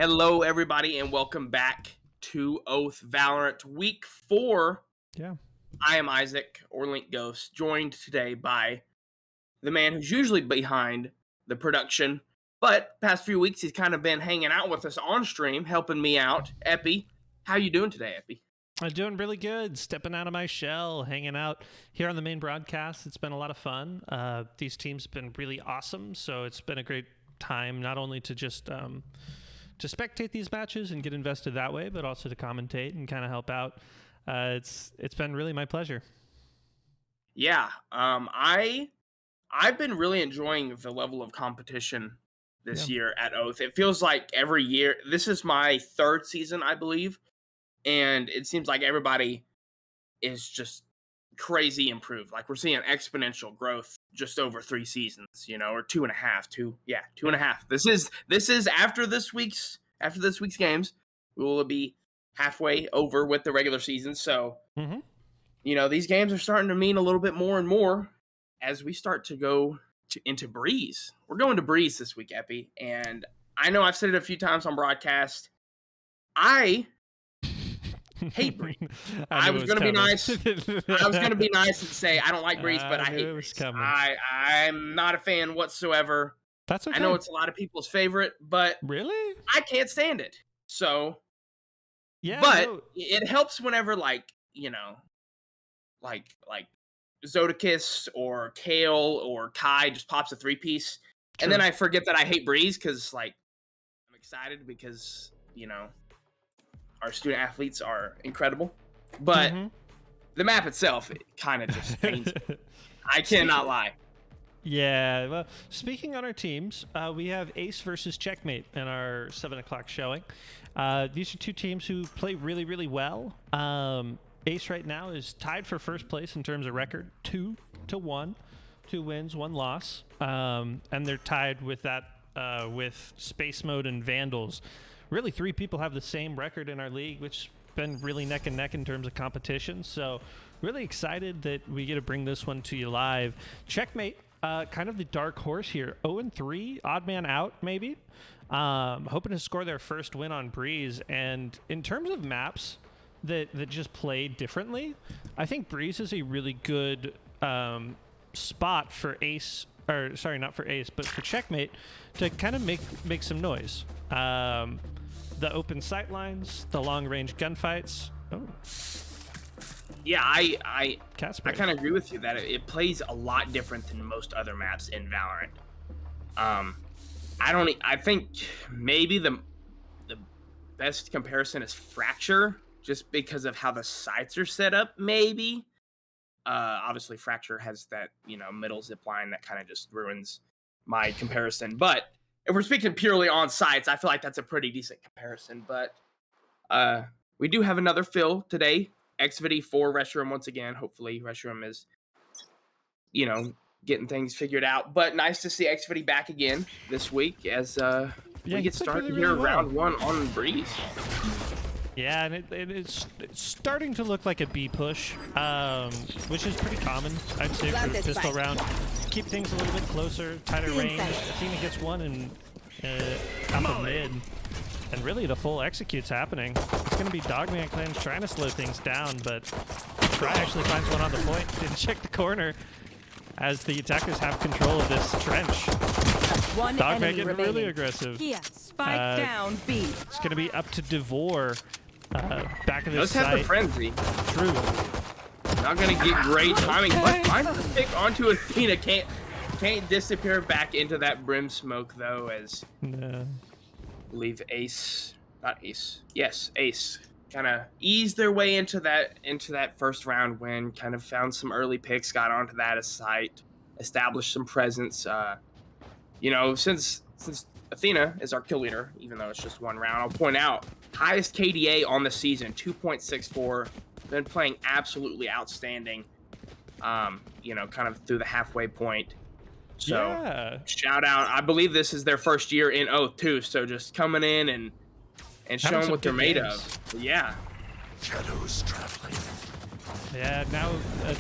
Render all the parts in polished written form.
Hello, everybody, and welcome back to Oath Valorant Week 4. Yeah. I am Isaac, or Link Ghost, joined today by the man who's usually behind the production, but past few weeks he's kind of been hanging out with us on stream, helping me out. Epi, how you doing today, Epi? I'm doing really good. Stepping out of my shell, hanging out here on the main broadcast. It's been a lot of fun. These teams have been really awesome, so it's been a great time not only to just to spectate these matches and get invested that way, but also to commentate and kind of help out. It's been really my pleasure. Yeah, I've been really enjoying the level of competition this year at Oath. It feels like every year, this is my third season, I believe, and it seems like everybody is just crazy improved. Like we're seeing exponential growth just over 3 seasons, or 2.5. This is after this week's games. We will be halfway over with the regular season. So, these games are starting to mean a little bit more and more as we start to go into Breeze. We're going to Breeze this week, Epi, and I know I've said it a few times on broadcast. I hate Breeze. I was going to be nice. I was going to be nice and say I don't like Breeze, but I hate Breeze. I'm not a fan whatsoever. That's okay. I know it's a lot of people's favorite, but really, I can't stand it. So, yeah, but it helps whenever like Zodakis or Kale or Kai just pops a 3-piece, and then I forget that I hate Breeze because I'm excited because our student athletes are incredible, but the map itself kind of just pains me. I cannot lie. Yeah, well, speaking on our teams, we have Ace versus Checkmate in our 7 o'clock showing. These are two teams who play really, really well. Ace right now is tied for first place in terms of record, 2-1, 2 wins, 1 loss, and they're tied with that with Space Mode and Vandals. Really, 3 people have the same record in our league, which has been really neck and neck in terms of competition. So, really excited that we get to bring this one to you live. Checkmate, kind of the dark horse here, 0-3, odd man out maybe. Hoping to score their first win on Breeze. And in terms of maps that just play differently, I think Breeze is a really good spot for Ace, or sorry, not for Ace, but for Checkmate to kind of make some noise. The open sight lines, the long range gunfights. Oh. Yeah, I kind of agree with you that it plays a lot different than most other maps in Valorant. I think maybe the best comparison is Fracture, just because of how the sights are set up, maybe. Obviously, Fracture has that, middle zip line that kind of just ruins my comparison. But if we're speaking purely on sights, I feel like that's a pretty decent comparison. But we do have another fill today. XVD for Restroom once again. Hopefully, Restroom is, getting things figured out. But nice to see XVD back again this week as we get started here round 1 on Breeze. Yeah, and it's starting to look like a B push, which is pretty common, I'd say, for the pistol round. Keep things a little bit closer, tighter range. Athena gets one and up the mid. And really, the full execute's happening. It's going to be Dogman Clans trying to slow things down, but Try actually finds one on the point. Didn't check the corner as the attackers have control of this trench. Dogman getting really aggressive. Here, spike down B. It's going to be up to Devore. Back of this site. Let's have the frenzy. True. Not going to get great timing, but finds the pick onto Athena. Can't disappear back into that brim smoke, though, as believe Ace, kind of eased their way into that first round win, kind of found some early picks, got onto that site, established some presence. Since Athena is our kill leader, even though it's just one round, I'll point out, highest KDA on the season, 2.64, been playing absolutely outstanding, kind of through the halfway point. So shout out. I believe this is their first year in Oath too, so just coming in and showing what they're made of. Yeah. Shadows traveling. Yeah, now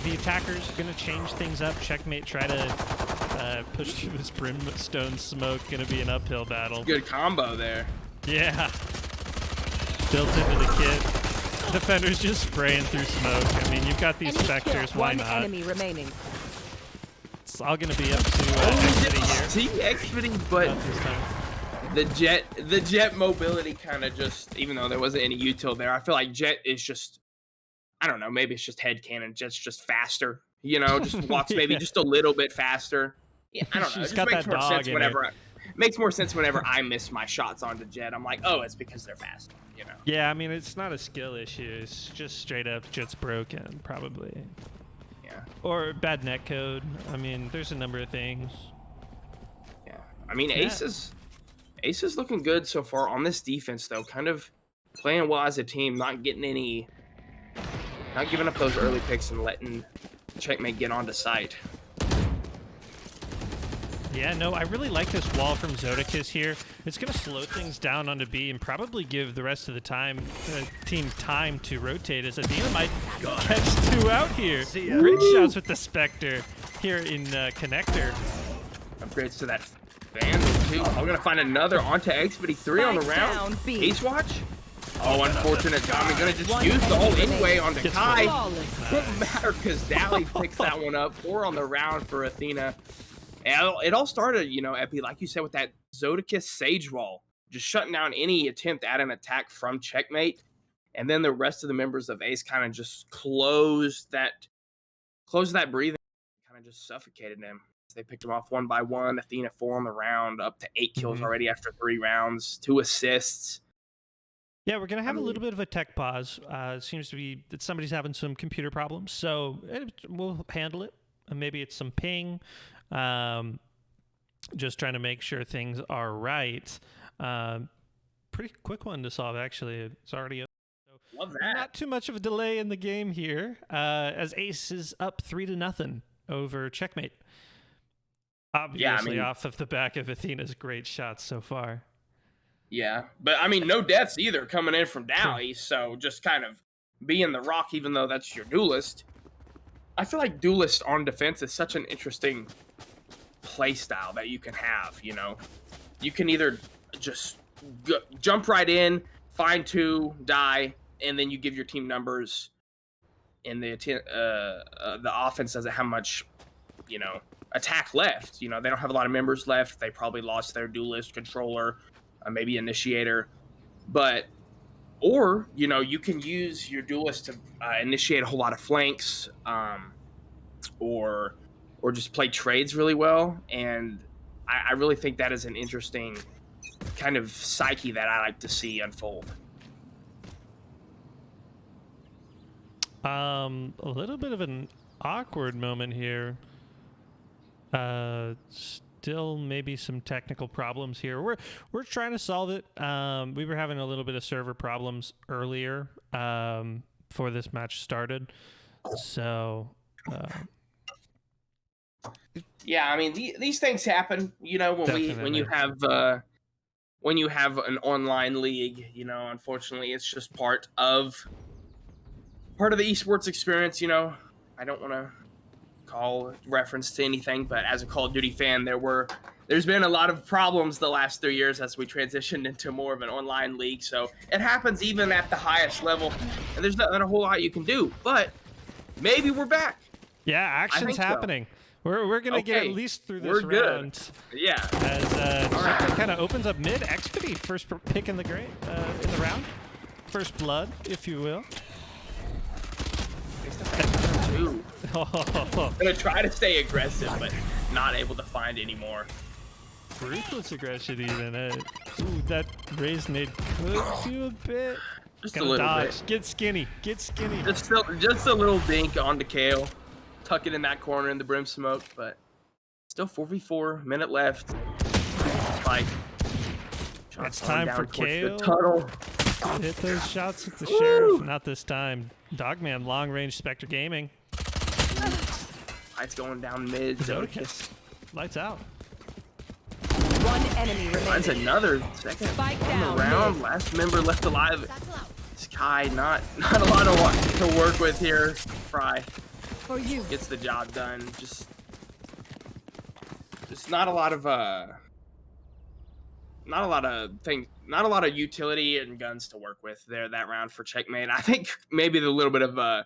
the attacker's gonna change things up. Checkmate, try to push through this brimstone smoke. Gonna be an uphill battle. Good combo there. Yeah. Built into the kit. Defenders just spraying through smoke. I mean, you've got these specters. Why not? Enemy remaining. It's all going to be up to Xfity here. See Xfity, but Not this time. the jet mobility kind of just, even though there wasn't any util there, I feel like Jet is just, I don't know, maybe it's just headcanon. Jet's just faster, you know, just walks maybe just a little bit faster. Yeah, I don't know. It She's just got makes that more dog sense in whenever makes more sense whenever I miss my shots onto Jet. I'm like, oh, it's because they're faster, you know. Yeah, I mean, it's not a skill issue. It's just straight up Jet's broken, probably. Yeah. Or bad netcode. I mean, there's a number of things. Yeah. I mean, Ace is looking good so far on this defense, though. Kind of playing well as a team, not giving up those early picks and letting Checkmate get onto site. Yeah, no, I really like this wall from Zodicus here. It's going to slow things down onto B and probably give the rest of the team time to rotate, as Athena might catch 2 out here. Great shots with the Spectre here in Connector. Upgrades to that Vandal, too. We're going to find another onto Xfity 3 on the round. Ace watch. Oh, unfortunate timing. Going to just use the whole in-way onto Kai. Won't matter because Dally picks that one up. 4 on the round for Athena. And it all started, you know, Epi, like you said, with that Zodicus Sage Wall, just shutting down any attempt at an attack from Checkmate. And then the rest of the members of Ace kind of just closed that breathing, kind of just suffocated them. They picked them off one by one. Athena 4 on the round, up to 8 kills already after 3 rounds, 2 assists. Yeah, we're going to have a little bit of a tech pause. It seems to be that somebody's having some computer problems, so we'll handle it. Maybe it's some ping. Just trying to make sure things are right. Pretty quick one to solve, actually. It's already up. So Love that. not too much of a delay in the game here, as Ace is up 3-0 over Checkmate. Obviously, off of the back of Athena's great shots so far. Yeah, but I mean, no deaths either coming in from Dally, so just kind of being the rock, even though that's your duelist. I feel like duelist on defense is such an interesting play style that you can have, you know. You can either just jump right in, find 2, die, and then you give your team numbers, and the offense doesn't have much, you know, attack left. You know, they don't have a lot of members left. They probably lost their duelist, controller, maybe initiator, or, you know, you can use your duelist to initiate a whole lot of flanks, or just play trades really well. And I really think that is an interesting kind of psyche that I like to see unfold. A little bit of an awkward moment here. Still maybe some technical problems here. We're trying to solve it. We were having a little bit of server problems earlier before this match started. So yeah, I mean, these things happen, you know, when you have an online league, you know. Unfortunately, it's just part of the esports experience, you know. I don't want to call reference to anything, but as a Call of Duty fan, there's been a lot of problems the last 3 years as we transitioned into more of an online league. So it happens even at the highest level, and there's not a whole lot you can do. But maybe we're back. Yeah, action's happening. So. We're gonna get at least through this round. Yeah. As Checkmate kind of opens up mid. Xfity first pick in the round. First blood, if you will. Gonna try to stay aggressive, but not able to find any more. Ruthless aggression, even. Ooh, that raised nade could do a bit. Just a little bit. Get skinny. Get skinny. Just a little dink onto Kale. Tuck it in that corner in the brim smoke, but still 4v4, minute left. Like, it's time for Kale. Tunnel. Hit those shots with the sheriff. Not this time. Dogman, long range Spectre Gaming. Lights going down mid. Zodicus. Lights out. One enemy remaining. Finds another second Spike on down the round. mid. Last member left alive. Sky, not a lot to work with here. Fry For you. gets the job done. Just not a lot of not a lot of things, not a lot of utility and guns to work with there that round for Checkmate. I think maybe the little bit of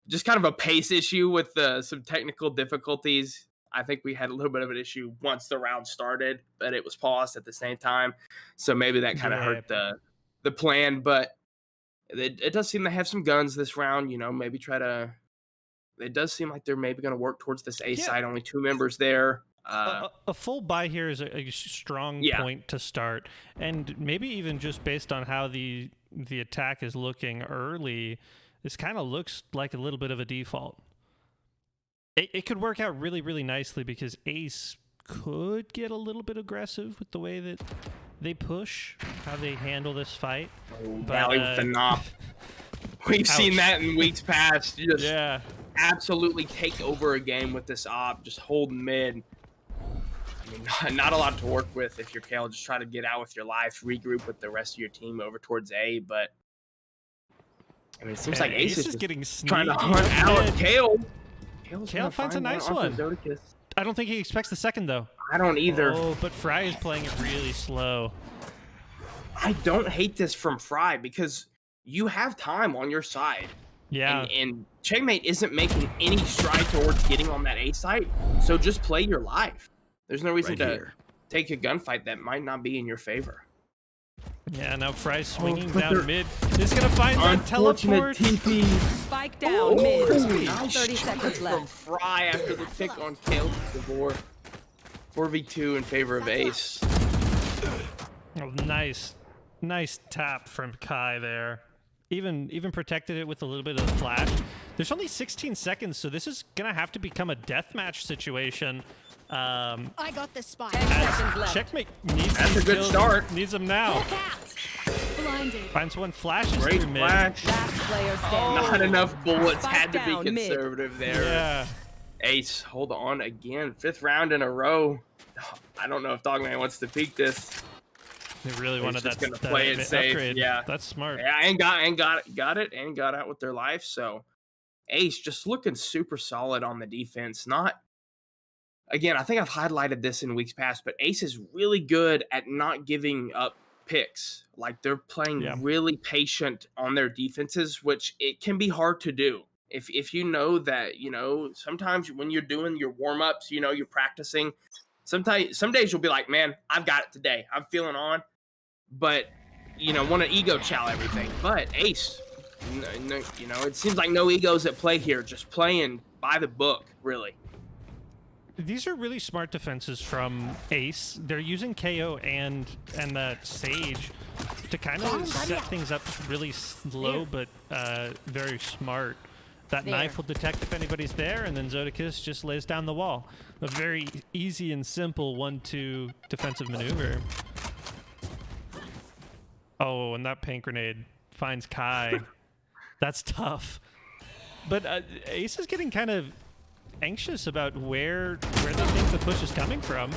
just kind of a pace issue with some technical difficulties. I think we had a little bit of an issue once the round started, but it was paused at the same time, so maybe that kind of hurt the plan. But it does seem to have some guns this round. You know, maybe try to. It does seem like they're maybe going to work towards this A side. Only 2 members there. A full buy here is a strong point to start, and maybe even just based on how the attack is looking early, this kind of looks like a little bit of a default. It could work out really, really nicely because Ace could get a little bit aggressive with the way that they push, how they handle this fight. Valley with the knob. We've seen that in weeks past. You just absolutely take over a game with this op, just hold mid. I mean, not a lot to work with if you're Kale. Just try to get out with your life, regroup with the rest of your team over towards A. But I mean, it seems like Ace is getting trying to hunt out Kale. Kale finds a nice one. I don't think he expects the second, though. I don't either. Oh, but Fry is playing it really slow. I don't hate this from Fry because you have time on your side. Yeah. And Checkmate isn't making any stride towards getting on that A site, so just play your life. There's no reason to take a gunfight that might not be in your favor. Yeah, now Fry's swinging down mid. He's going to find that teleport. TP. Spike down mid. Nice 30 seconds left. From Fry after the pick on Kale before 4v2 in favor of Ace. Oh, nice tap from Kai there. Even protected it with a little bit of flash. There's only 16 seconds, so this is going to have to become a deathmatch situation. I got the spot. 10 seconds left. Checkmate needs That's a good start. Needs them now. Blinded. Finds one, flashes Great through mid. Last player standing. Not enough bullets. Spike Had to be down conservative there. Yeah. Ace, hold on again. 5th round in a row. I don't know if Dogman wants to peek this. They really wanted just that gonna play it safe. upgrade. Yeah, that's smart. Yeah, and got out with their life. So Ace just looking super solid on the defense. Again, I think I've highlighted this in weeks past, but Ace is really good at not giving up picks. Like they're playing really patient on their defenses, which it can be hard to do. If you know that, sometimes when you're doing your warm-ups, you're practicing, some days you'll be like, man, I've got it today. I'm feeling on. But, want to ego chow everything. But Ace, it seems like no egos at play here. Just playing by the book, really. These are really smart defenses from Ace. They're using KO and that Sage to kind of set things up really slow, but very smart. That knife will detect if anybody's there, and then Zodicus just lays down the wall. A very easy and simple 1-2 defensive maneuver. Oh, and that paint grenade finds Kai. That's tough. But Ace is getting kind of anxious about where they think the push is coming from.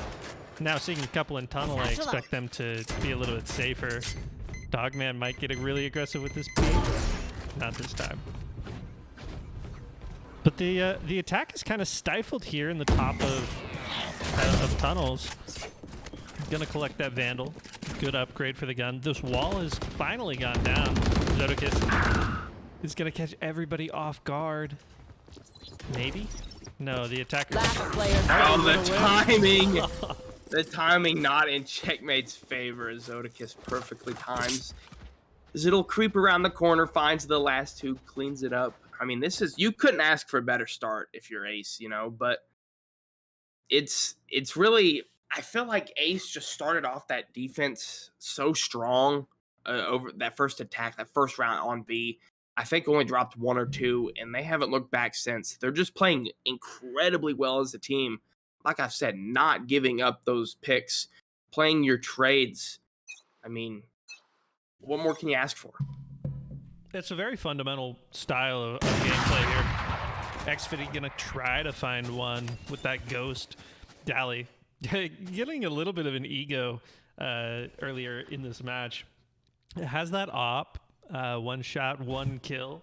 Now seeing a couple in tunnel, I expect them to be a little bit safer. Dogman might get really aggressive with this peek. Not this time. But the attack is kind of stifled here in the top of tunnels. Gonna collect that Vandal. Good upgrade for the gun. This wall has finally gone down. Zodicus is gonna catch everybody off guard. Maybe? No, the attacker. Oh, the timing! The timing not in Checkmate's favor. Zodicus perfectly times. Zit'll creep around the corner, finds the last 2, cleans it up. I mean, you couldn't ask for a better start if you're Ace, but it's really, I feel like Ace just started off that defense so strong over that first attack, that first round on B. I think only dropped 1 or 2, and they haven't looked back since. They're just playing incredibly well as a team. Like I've said, not giving up those picks, playing your trades. I mean, what more can you ask for? It's a very fundamental style of gameplay here. Xfitty gonna try to find one with that ghost. Dally getting a little bit of an ego earlier in this match. It has that op, 1 shot, 1 kill.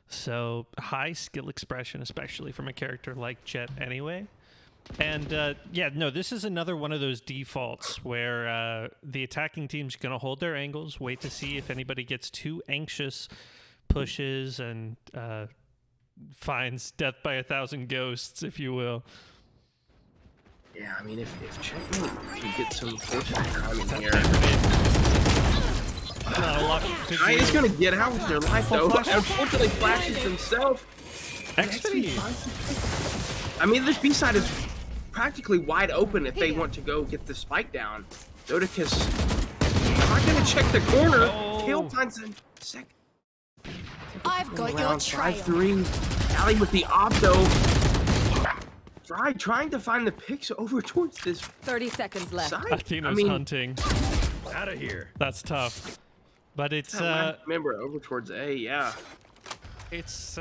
So high skill expression, especially from a character like Jet anyway. And yeah, no, this is another one of those defaults where the attacking team's going to hold their angles, wait to see if anybody gets too anxious, pushes, and finds death by 1,000 ghosts, if you will. Yeah, I mean, if Checkmate can get some fortunate timing here. Not a lot to do. He's gonna get out with their life, though. Unfortunately, flashes himself. XP. I mean, this B-side is practically wide open if they want to go get the spike down. Dodicus not gonna check the corner. Kale finds a second. I've got your trail. 5-3. Allie with the opto. Trying to find the picks over towards this 30 seconds left. side. Athena's hunting. Out of here. That's tough. But it's remember over towards A, yeah. It's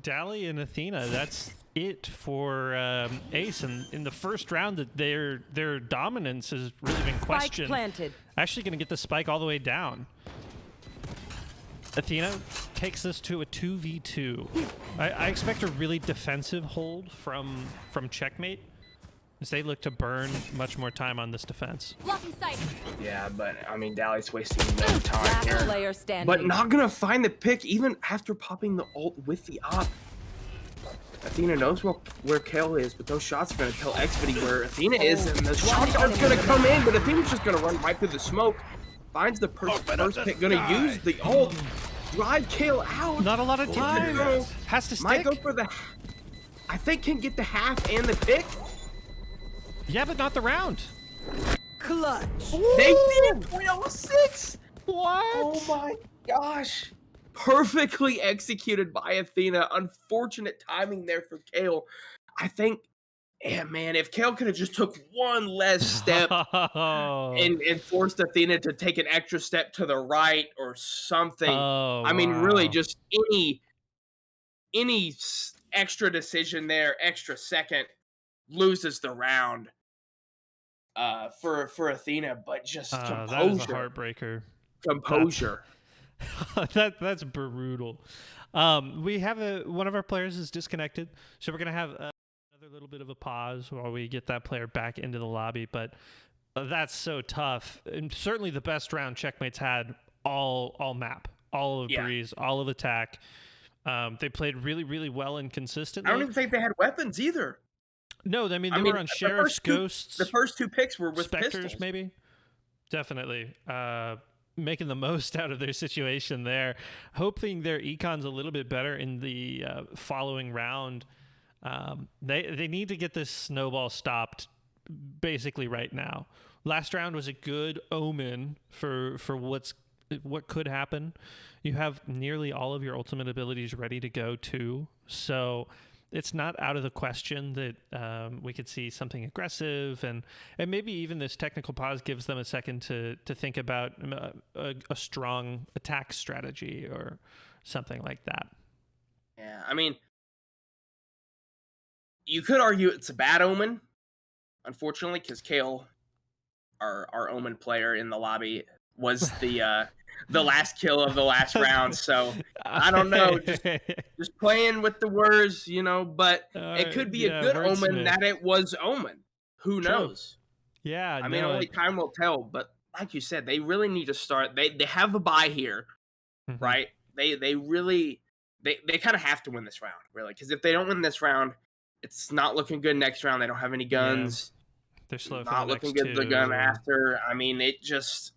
Dally and Athena. That's it for Ace. And in the first round, that their dominance has really been questioned. Spike planted. Actually going to get the spike all the way down. Athena takes this to a 2v2. I expect a really defensive hold from Checkmate, as they look to burn much more time on this defense. Blocking sight. Yeah, but I mean, Dally's wasting no time Last here. player standing. But not gonna find the pick even after popping the ult with the op. Athena knows where Kale is, but those shots are gonna tell Xviddy where Athena is, and the shots are gonna come in, but Athena's just gonna run right through the smoke. Finds the first pick, gonna use the ult, drive Kale out. Not a lot of time. Has to stick. Might go for the, I think can get the half and the pick. Yeah, but not the round. Clutch. They did 0.06. What? Oh my gosh. Perfectly executed by Athena. Unfortunate timing there for Kale. I think, yeah, man, if Kale could have just took one less step and forced Athena to take an extra step to the right or something. I mean, really just any extra decision there, extra second, loses the round for Athena, but just composure. That was a heartbreaker. Composure. That's brutal. We have one of our players is disconnected, so we're gonna have another little bit of a pause while we get that player back into the lobby. But that's so tough, and certainly the best round Checkmate's had all map, all of breeze, all of attack. They played really, really well and consistently. I don't even think they had weapons either. No, I mean they were on sheriffs, ghosts. The first two picks were with specters, pistols. maybe. Definitely. Making the most out of their situation there, hoping their econ's a little bit better in the following round. They need to get this snowball stopped basically right now. Last round was a good omen for what could happen. You have nearly all of your ultimate abilities ready to go too, so it's not out of the question that we could see something aggressive, and maybe even this technical pause gives them a second to think about a strong attack strategy or something like that. Yeah, I mean, you could argue it's a bad omen, unfortunately, because Kale, our omen player in the lobby, was the last kill of the last round. So I don't know, just playing with the words, but it could be a good omen that it was omen. Who knows? Yeah, I mean, only time will tell. But like you said, they really need to start. They have a bye here, right? They really kind of have to win this round, really, because if they don't win this round, it's not looking good next round. They don't have any guns. Yeah. They're slow. Not looking good. The gun after. I mean, it just.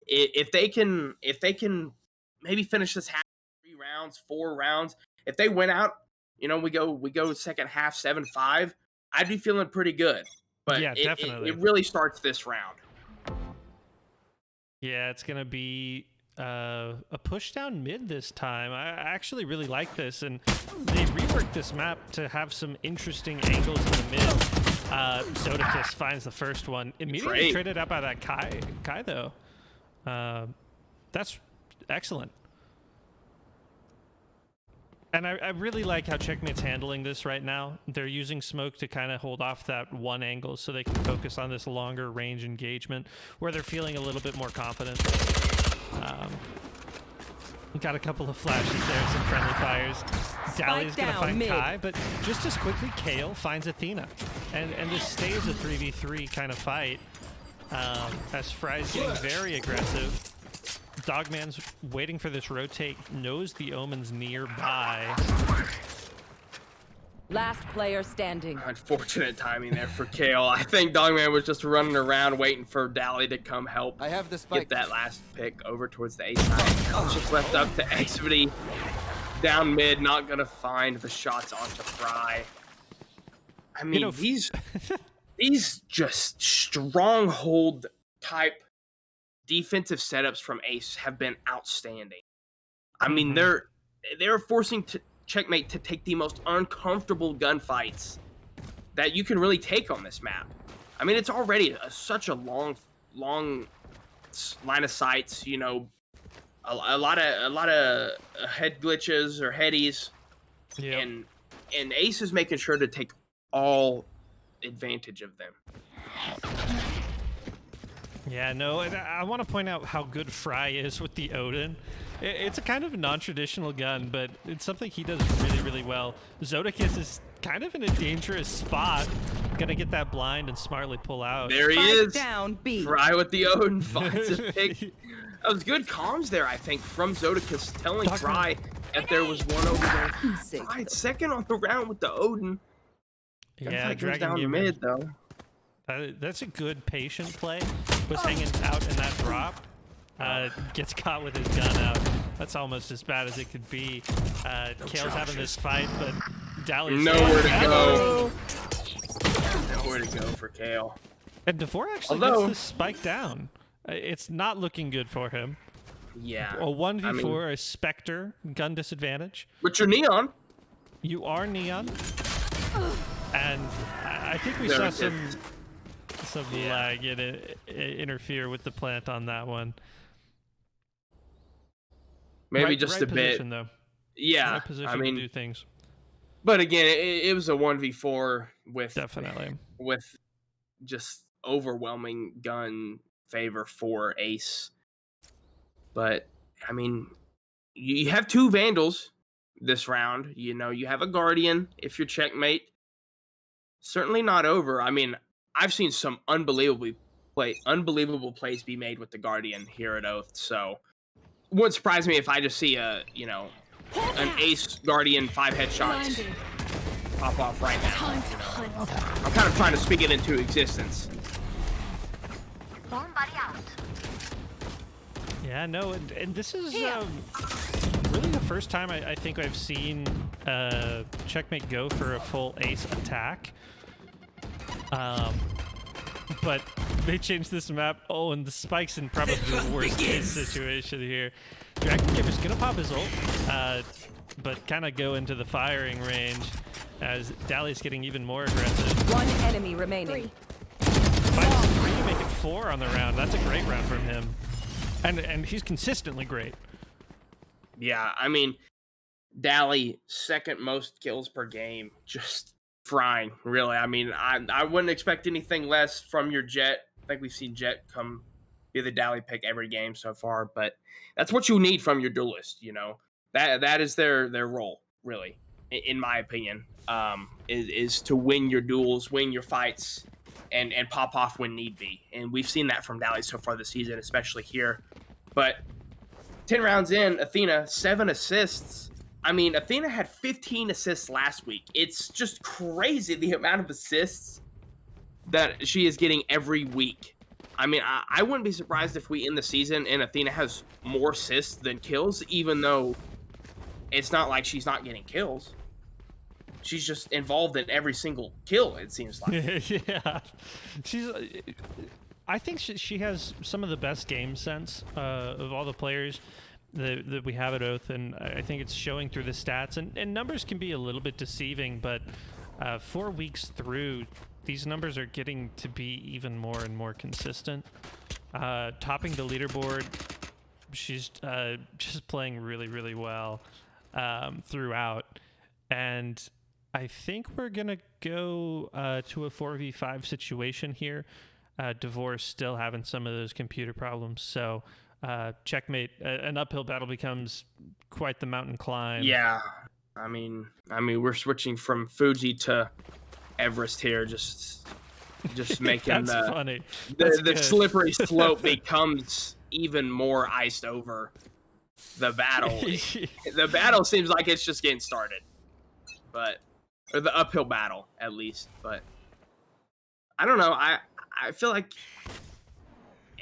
If they can maybe finish this half, 3 rounds, 4 rounds, if they win out, we go second half 7-5, I'd be feeling pretty good. But yeah, definitely. It really starts this round. Yeah, it's gonna be a push down mid this time. I actually really like this, and they reworked this map to have some interesting angles in the mid. Zodicus finds the first one, immediately traded out by that Kai though. That's excellent. And I really like how Checkmate's handling this right now. They're using smoke to kind of hold off that one angle so they can focus on this longer range engagement where they're feeling a little bit more confident. Got a couple of flashes there, some friendly fires. Dally's going to find Kai, but just as quickly, Kale finds Athena. And this stays a 3v3 kind of fight. As Fry's getting very aggressive. Dogman's waiting for this rotate, knows the Omen's nearby. Last player standing. Unfortunate timing there for Kale. I think Dogman was just running around waiting for Dally to come help I have the spike. get that last pick over towards the A side. It's just left up to Xvity. Down mid, not gonna find the shots onto Fry. I mean, these just stronghold type defensive setups from Ace have been outstanding. I mean, they're forcing Checkmate to take the most uncomfortable gunfights that you can really take on this map. I mean, it's already such a long line of sights. You know, a lot of head glitches or headies, and Ace is making sure to take all advantage of them. Yeah, no, and I want to point out how good Fry is with the Odin. It's a kind of non-traditional gun, but it's something he does really, really well. Zodakis is kind of in a dangerous spot. Gonna get that blind and smartly pull out. There he is. Down B. Fry with the Odin finds a pick. That was good comms there, I think, from Zodakis telling Fry that there was one over there. Fry second on the round with the Odin. Yeah, goes down mid though. That's a good patient play. Was hanging out in that drop. Gets caught with his gun out. That's almost as bad as it could be. Kale's having this fight, but Dally's nowhere to go. Nowhere to go for Kale. And DeVore actually gets this spike down. It's not looking good for him. Yeah. A 1v4, a Spectre, gun disadvantage. But you're Neon. You are Neon. And I think we saw some lag interfere with the plant on that one. Maybe just a bit. Position, though. Yeah, right position I mean, to do things. But again, it was a 1v4 with definitely with just overwhelming gun favor for Ace. But I mean, you have two Vandals this round. You know, you have a Guardian if you're Checkmate. Certainly not over. I mean, I've seen some unbelievable plays be made with the Guardian here at Oath. So, wouldn't surprise me if I just see an Ace Guardian 5 headshots pop off right now. I'm kind of trying to speak it into existence. Yeah, no, and this is really the first time I think I've seen Checkmate go for a full Ace attack. But they changed this map. Oh, and the spike's in probably the worst case situation here. Dragon Gamer's gonna pop his ult, but kind of go into the firing range as Dally's getting even more aggressive. One enemy remaining. 5-3 to make it 4 on the round. That's a great round from him. And he's consistently great. Yeah, I mean, Dally, second most kills per game. Just frying, really. I mean, I wouldn't expect anything less from your Jet. I think we've seen Jet be the Dally pick every game so far, but that's what you need from your duelist, you know. That is their role, really, in my opinion, is to win your duels, win your fights, and pop off when need be. And we've seen that from Dally so far this season, especially here. But 10 rounds in, Athena, 7 assists. I mean, Athena had 15 assists last week. It's just crazy the amount of assists that she is getting every week. I mean, I wouldn't be surprised if we end the season and Athena has more assists than kills, even though it's not like she's not getting kills. She's just involved in every single kill, it seems like. Yeah. I think she has some of the best game sense of all the players that we have at Oath, and I think it's showing through the stats. And numbers can be a little bit deceiving, but 4 weeks through, these numbers are getting to be even more and more consistent. Topping the leaderboard, she's just playing really, really well throughout. And I think we're going to go to a 4v5 situation here. Divorce still having some of those computer problems, so Checkmate, an uphill battle becomes quite the mountain climb. Yeah, I mean, we're switching from Fuji to Everest here, just making That's funny. the slippery slope becomes even more iced over. The battle seems like it's just getting started, or the uphill battle at least. But I don't know. I feel like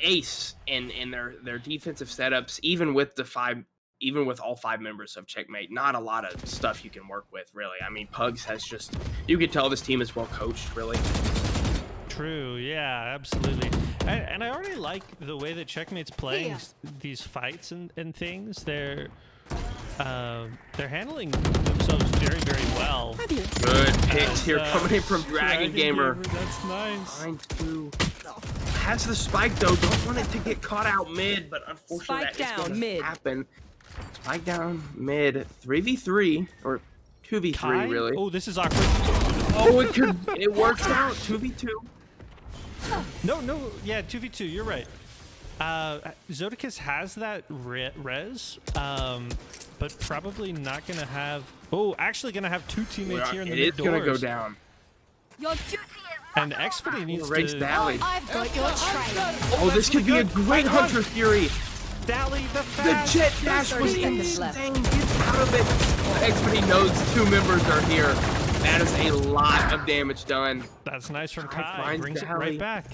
Ace in their defensive setups, even with all 5 members of Checkmate, not a lot of stuff you can work with, really. I mean, Pugs has just, you can tell this team is well coached, really. True, yeah, absolutely. And I already like the way that Checkmate's playing these fights and things. They're handling themselves very, very well. Good picks here coming in from Dragon Gamer. That's nice. Finds 2. Has the spike though. Don't want it to get caught out mid, but unfortunately Spike that is down going mid. to happen. Spike down mid. 3v3 or 2v3 Kai? really. Oh, this is awkward. Oh, it works out. 2v2. No, yeah, 2v2. You're right. Zodicus has that res, but probably not gonna have. Oh, actually gonna have 2 teammates here in the mid doors. It is gonna go down. Your duty is And Xfity needs Race to. Dally. I've got your trail. Oh, this could be a great Hunter Fury. Dally the The fast. jet dash was 30 seconds left. insane. Get out of it. Xfity knows 2 members are here. That is a lot of damage done. That's nice from Kai Kai. finds Brings it Dally. right back.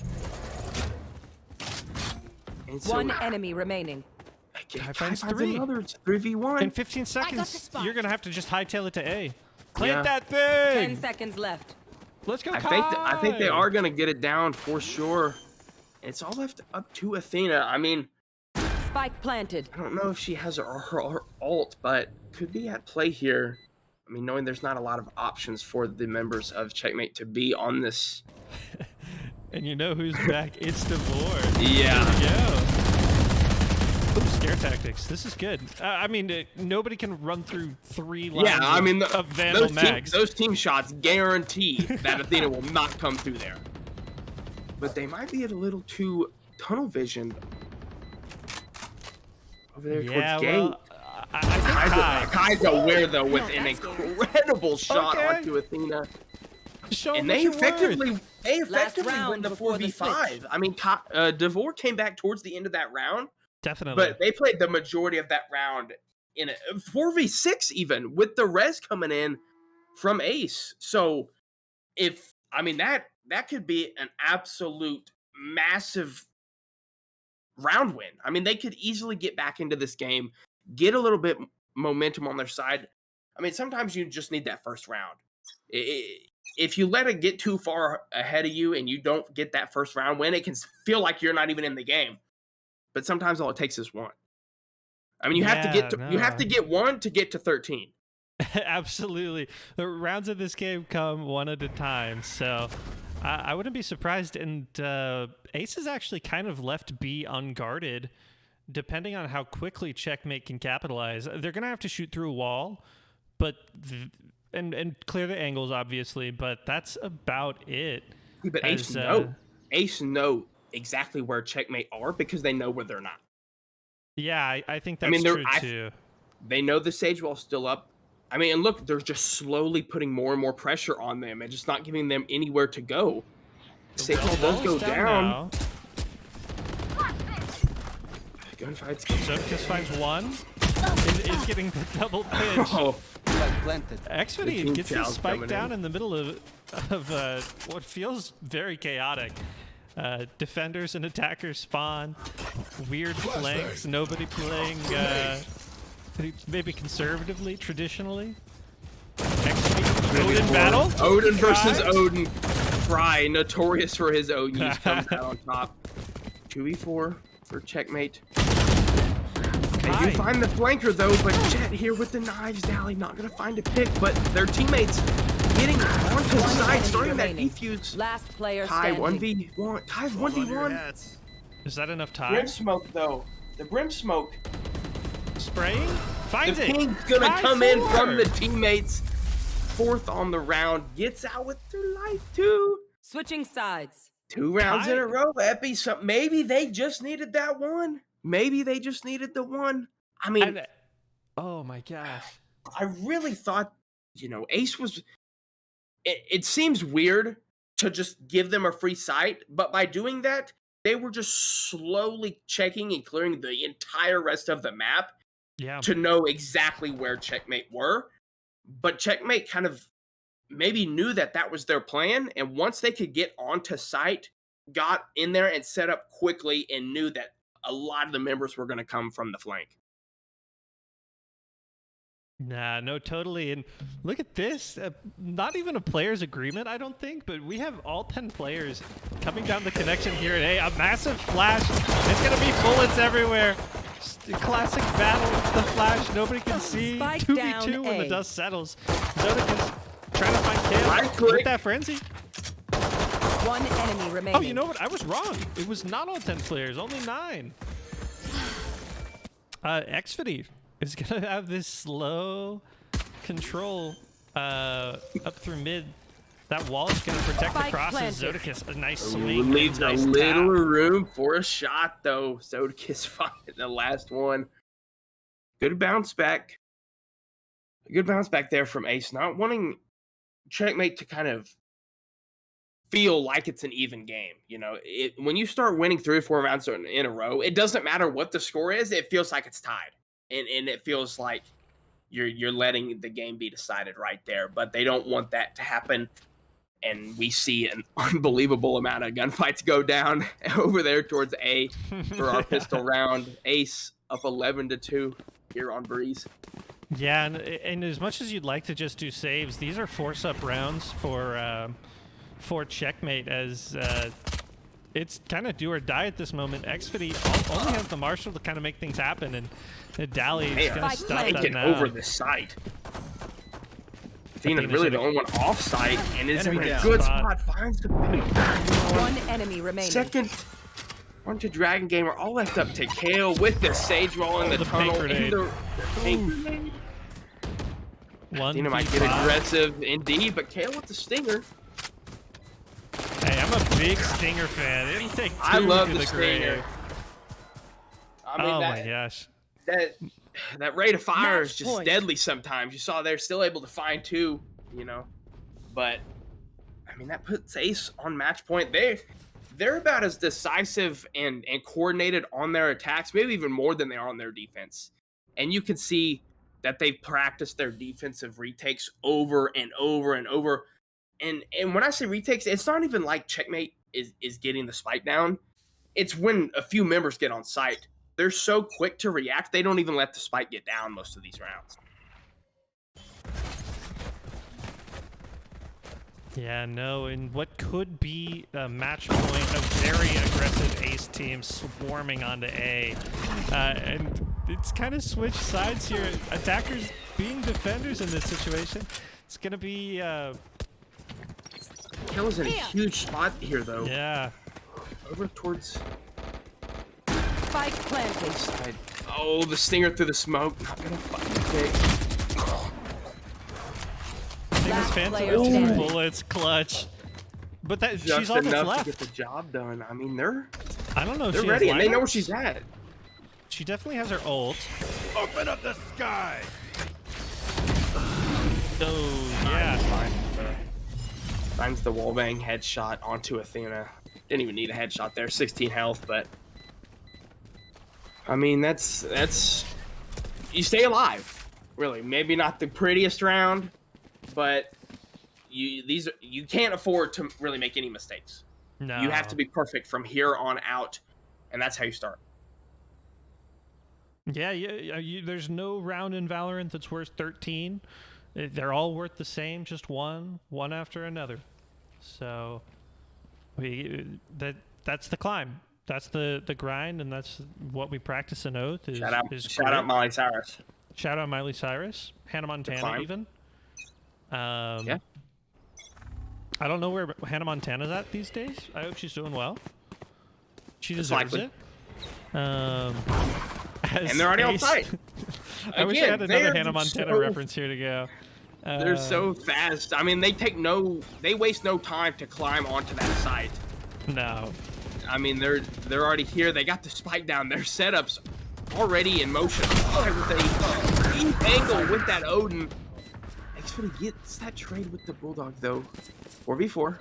And so, One enemy remaining. Kai Kai finds finds 3. another. It's 3v1. In 15 seconds, spot. you're gonna have to just hightail it to A. Plant Yeah. that 10 thing. seconds left. Let's go, I Kai. think they are gonna get it down for sure. It's all left up to Athena. I mean, Spike planted. I don't know if she has her ult, but could be at play here. I mean, knowing there's not a lot of options for the members of Checkmate to be on this. And you know who's back? It's Devore. Yeah. There we go. Ooh, scare tactics. This is good. I mean, nobody can run through 3 lines Yeah, I mean, of Vandal mags. those team shots guarantee that Athena will not come through there. But they might be a little too tunnel visioned over there towards gate. Well, I think Kai's aware though with an incredible shot Okay. onto Athena. Show And them they what you're effectively Last win round the before the 4v5. I mean, Devore came back towards the end of that round, Definitely. but they played the majority of that round in a 4v6 even, with the res coming in from Ace. So that could be an absolute massive round win. I mean, they could easily get back into this game, get a little bit momentum on their side. I mean, sometimes you just need that first round. If you let it get too far ahead of you and you don't get that first round win, it can feel like you're not even in the game. But sometimes all it takes is 1. I mean, you have to get 1 to get to 13. Absolutely. The rounds of this game come one at a time, so I wouldn't be surprised. And Ace is actually kind of left B unguarded, depending on how quickly Checkmate can capitalize. They're going to have to shoot through a wall, but and clear the angles, obviously, but that's about it. Yeah, but Ace know exactly where Checkmate are because they know where they're not. Yeah, I think that's true too. They know the Sage Wall's still up. I mean, and look, they're just slowly putting more and more pressure on them and just not giving them anywhere to go. Sage Wall does go down. Gunfights. Zodicus finds 1. Is getting the double pitch. Oh, Xfity gets his spike down in the middle of what feels very chaotic. Defenders and attackers spawn. Weird flanks. Nobody playing maybe conservatively, traditionally. Odin battle. Odin versus Odin. Fry, notorious for his Odin use, comes out on top. 2v4 for Checkmate. They do find the flanker though, but Jet here with the knives. Dally not gonna find a pick, but their teammates getting onto the side, starting that defuse. Last player Kai standing. 1v1. Kai's 1v1. Is that enough time? Brim smoke though. The brim smoke. Spraying? Finds The it. ping's gonna Kai come in 4. from the teammates. 4th on the round. Gets out with their life too. Switching sides. 2 rounds in Kai- a row, Epi. So maybe they just needed that 1. Maybe they just needed the 1. I mean, Oh my gosh. I really thought, Ace was it seems weird to just give them a free site, but by doing that, they were just slowly checking and clearing the entire rest of the map to know exactly where Checkmate were. But Checkmate kind of maybe knew that that was their plan, and once they could get onto site, got in there and set up quickly and knew that a lot of the members were going to come from the flank. Nah, no, totally. And look at this. Not even a player's agreement, I don't think, but we have all 10 players coming down the connection here at A. A massive flash. It's going to be bullets everywhere. Classic battle with the flash. Nobody can see. Spike 2v2 when the dust settles. Zodakin's trying to find Kale with that frenzy. One enemy remaining. Oh, you know what? I was wrong. It was not all 10 players, only 9. Xfinity is going to have this slow control up through mid. That wall is going to protect the crosses. Zodakis, a nice swing. Leaves nice a little room for a shot, though. Zodakis finding the last one. Good bounce back. A good bounce back there from Ace. Not wanting Checkmate to kind of feel like it's an even game. You know, when you start winning 3 or 4 rounds in a row, it doesn't matter what the score is. It feels like it's tied. And it feels like you're letting the game be decided right there. But they don't want that to happen. And we see an unbelievable amount of gunfights go down over there towards A for our pistol round. Ace up 11-2 here on Breeze. Yeah, and as much as you'd like to just do saves, these are force-up rounds for Checkmate, as it's kind of do or die at this moment. Xfinity only has the Marshal to kind of make things happen, and Dally is going to stop that now. Over the site. Athena's really the only one off site, and is in a good spot. Finds the big one enemy remaining. Second one to Dragon Gamer, all left up to Kale with the Sage Roll in the tunnel. Athena might get aggressive indeed, but Kale with the Stinger. Hey, I'm a big Stinger fan. It'll take 2 I love to the Stinger. I mean, my gosh. That rate of fire is just deadly sometimes. You saw they're still able to find 2, you know. But, I mean, that puts Ace on match point. They're about as decisive and coordinated on their attacks, maybe even more than they are on their defense. And you can see that they've practiced their defensive retakes over and over and over. And when I say retakes, it's not even like Checkmate is getting the spike down. It's when a few members get on site. They're so quick to react, they don't even let the spike get down most of these rounds. Yeah, no, and what could be a match point, a very aggressive Ace team swarming onto A. And it's kind of switched sides here. Attackers being defenders in this situation. It's going to be... Kale's in a huge spot here, though. Yeah. Over towards... Spike planted. Side. Oh, the Stinger through the smoke. Not gonna fucking take. Stinger's fancy. Bullets, clutch. But that just she's all that's enough left. to get the job done. I mean, they're... I don't know if they're she ready, has and they know where she's at. She definitely has her ult. Open up the sky. Oh, yeah. Finds the wallbang headshot onto Athena. Didn't even need a headshot there. 16 health, but... I mean, that's you stay alive, really. Maybe not the prettiest round, but you can't afford to really make any mistakes. No. You have to be perfect from here on out, and that's how you start. Yeah, there's no round in Valorant that's worth 13. They're all worth the same, just one after another. So that's the climb. That's the grind, and that's what we practice in Oath. Shout out Miley Cyrus. Shout out Miley Cyrus. Hannah Montana, even. Yeah. I don't know where Hannah Montana's at these days. I hope she's doing well. She deserves it. And they're already on site. I wish I had another Hannah Montana reference here to go. They're so fast. I mean, they waste no time to climb onto that site. No. I mean, they're already here. They got the spike down. Their setup's already in motion. With a deep angle with that Odin. Axford gets that trade with the Bulldog, though. 4v4.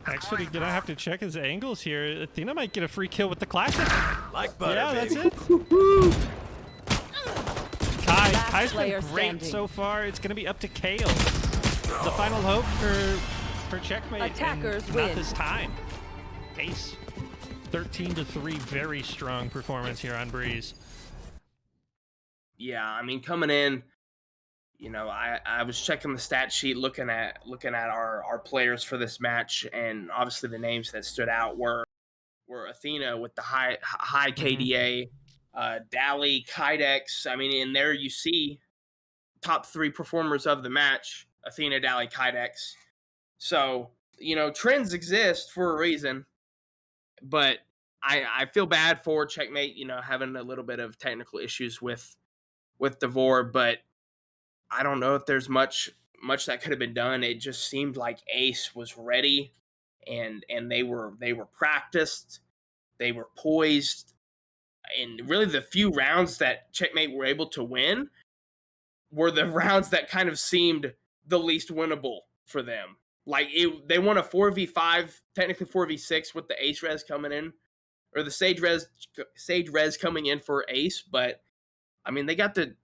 Actually, gonna have to check his angles here. Athena might get a free kill with the classic. Like butter, Yeah, baby. that's it. Kai's been player great standing. so far. It's gonna be up to Kale. The final hope for checkmate. Attackers and not win. this time. Ace. 13-3, very strong performance here on Breeze. Yeah, I mean, coming in, you know, I was checking the stat sheet, looking at our players for this match, and obviously the names that stood out were Athena with the high KDA, Dally, Kydex. I mean, in there you see top 3 performers of the match: Athena, Dally, Kydex. So, you know, trends exist for a reason, but I feel bad for checkmate, you know, having a little bit of technical issues with Devore, but I don't know if there's much that could have been done. It just seemed like Ace was ready, and they were practiced, they were poised, and really the few rounds that checkmate were able to win were the rounds that kind of seemed the least winnable for them. Like they won a 4v5, technically 4v6 with the Ace res coming in, or the Sage res coming in for Ace, but I mean they got the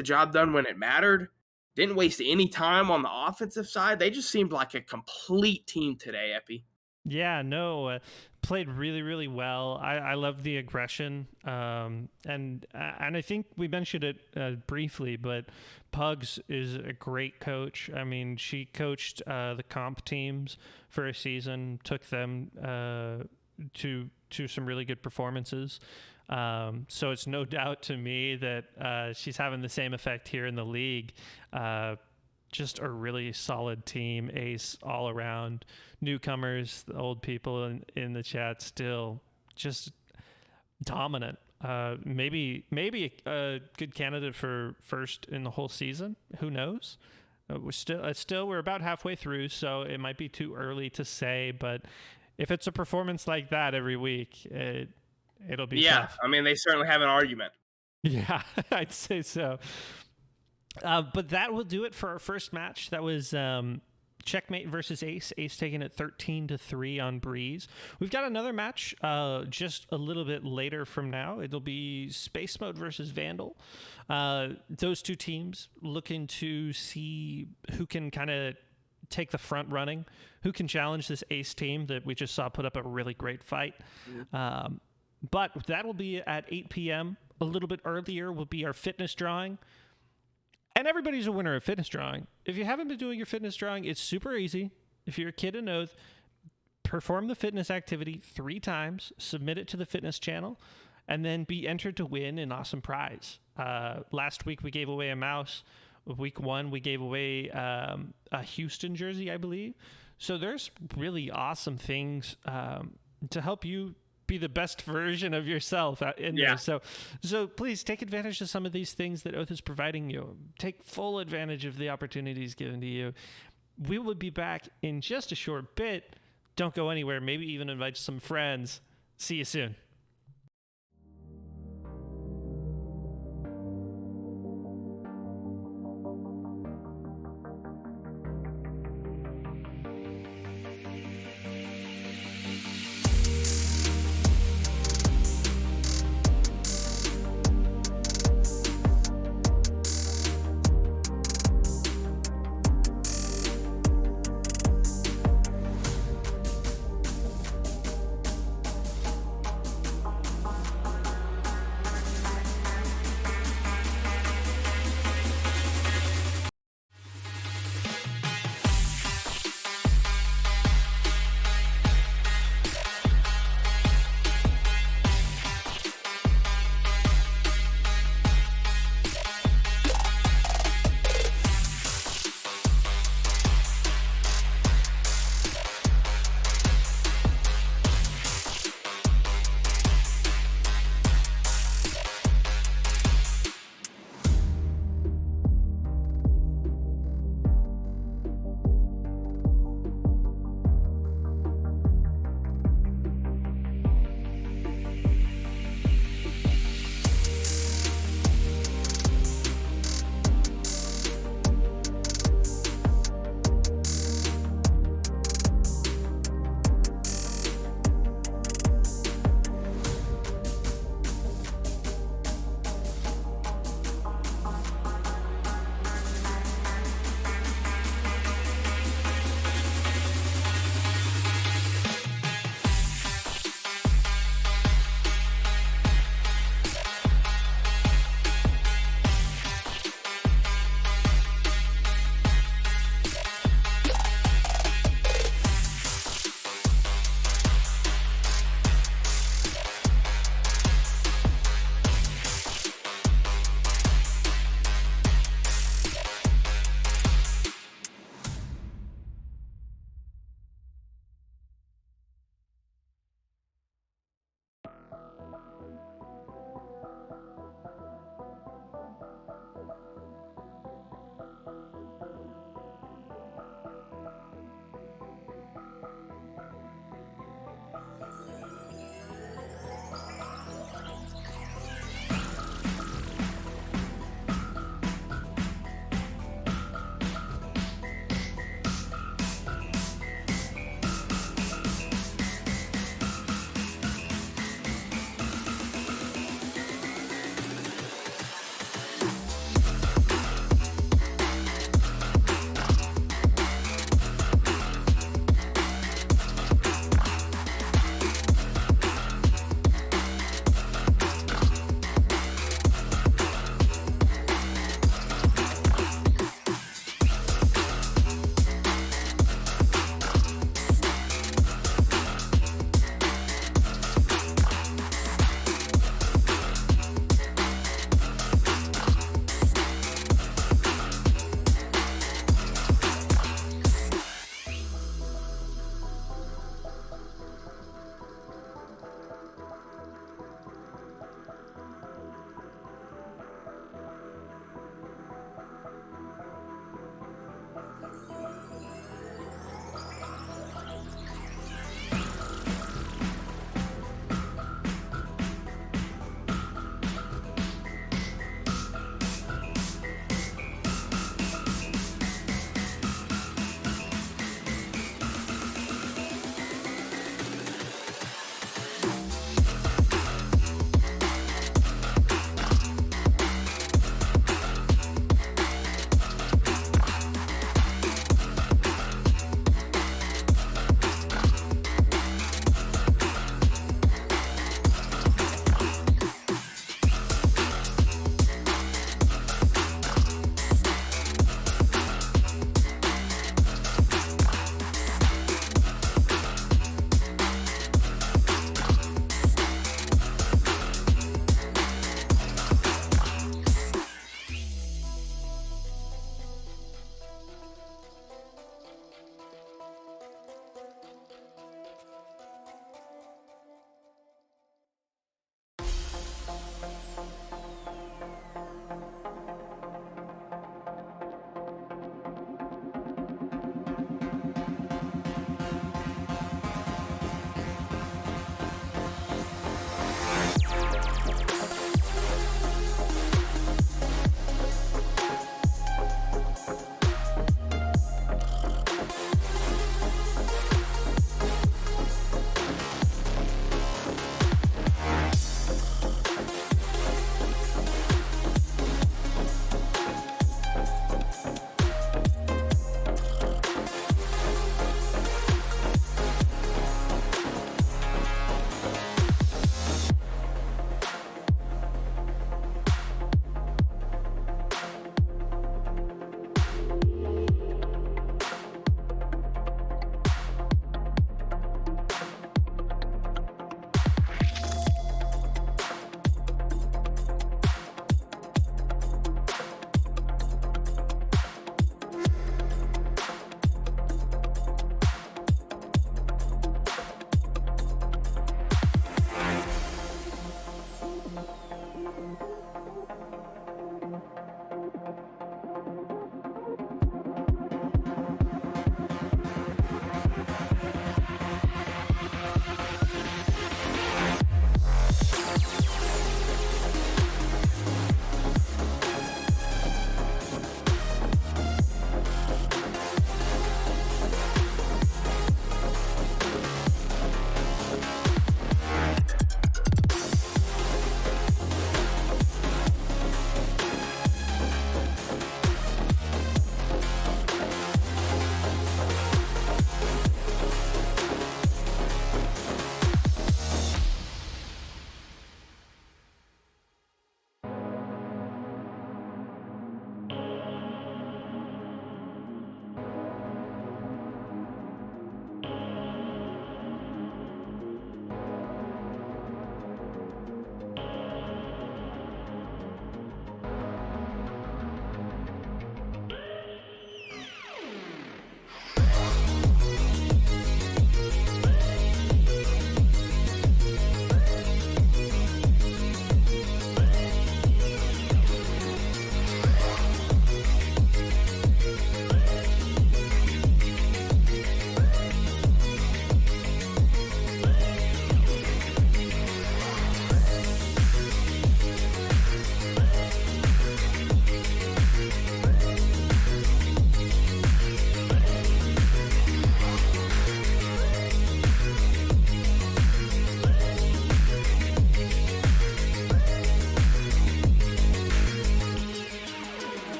job done when it mattered. Didn't waste any time on the offensive side. They just seemed like a complete team today, Epi. Yeah, no, played really, really well. I love the aggression, and I think we mentioned it briefly, but Pugs is a great coach. I mean, she coached the comp teams for a season, took them to some really good performances. So it's no doubt to me that she's having the same effect here in the league. Just a really solid team, Ace all around. Newcomers, the old people in the chat, still just dominant. Maybe a good candidate for first in the whole season. Who knows? We're about halfway through, so it might be too early to say. But if it's a performance like that every week, it'll be tough. I mean, they certainly have an argument. Yeah, I'd say so. But that will do it for our first match. That was checkmate versus Ace. Ace taking it 13-3 on Breeze. We've got another match just a little bit later from now. It'll be Space Mode versus Vandal. Those two teams looking to see who can kind of take the front running, who can challenge this Ace team that we just saw put up a really great fight. But that will be at 8 p.m. A little bit earlier will be our fitness drawing. And everybody's a winner at fitness drawing. If you haven't been doing your fitness drawing, it's super easy. If you're a kid in Oath, perform the fitness activity 3 times, submit it to the fitness channel, and then be entered to win an awesome prize. Last week we gave away a mouse. Week 1 we gave away a Houston jersey, I believe. So there's really awesome things to help you be the best version of yourself in there. So please take advantage of some of these things that Oath is providing you. Take full advantage of the opportunities given to you. We will be back in just a short bit. Don't go anywhere. Maybe even invite some friends. See you soon.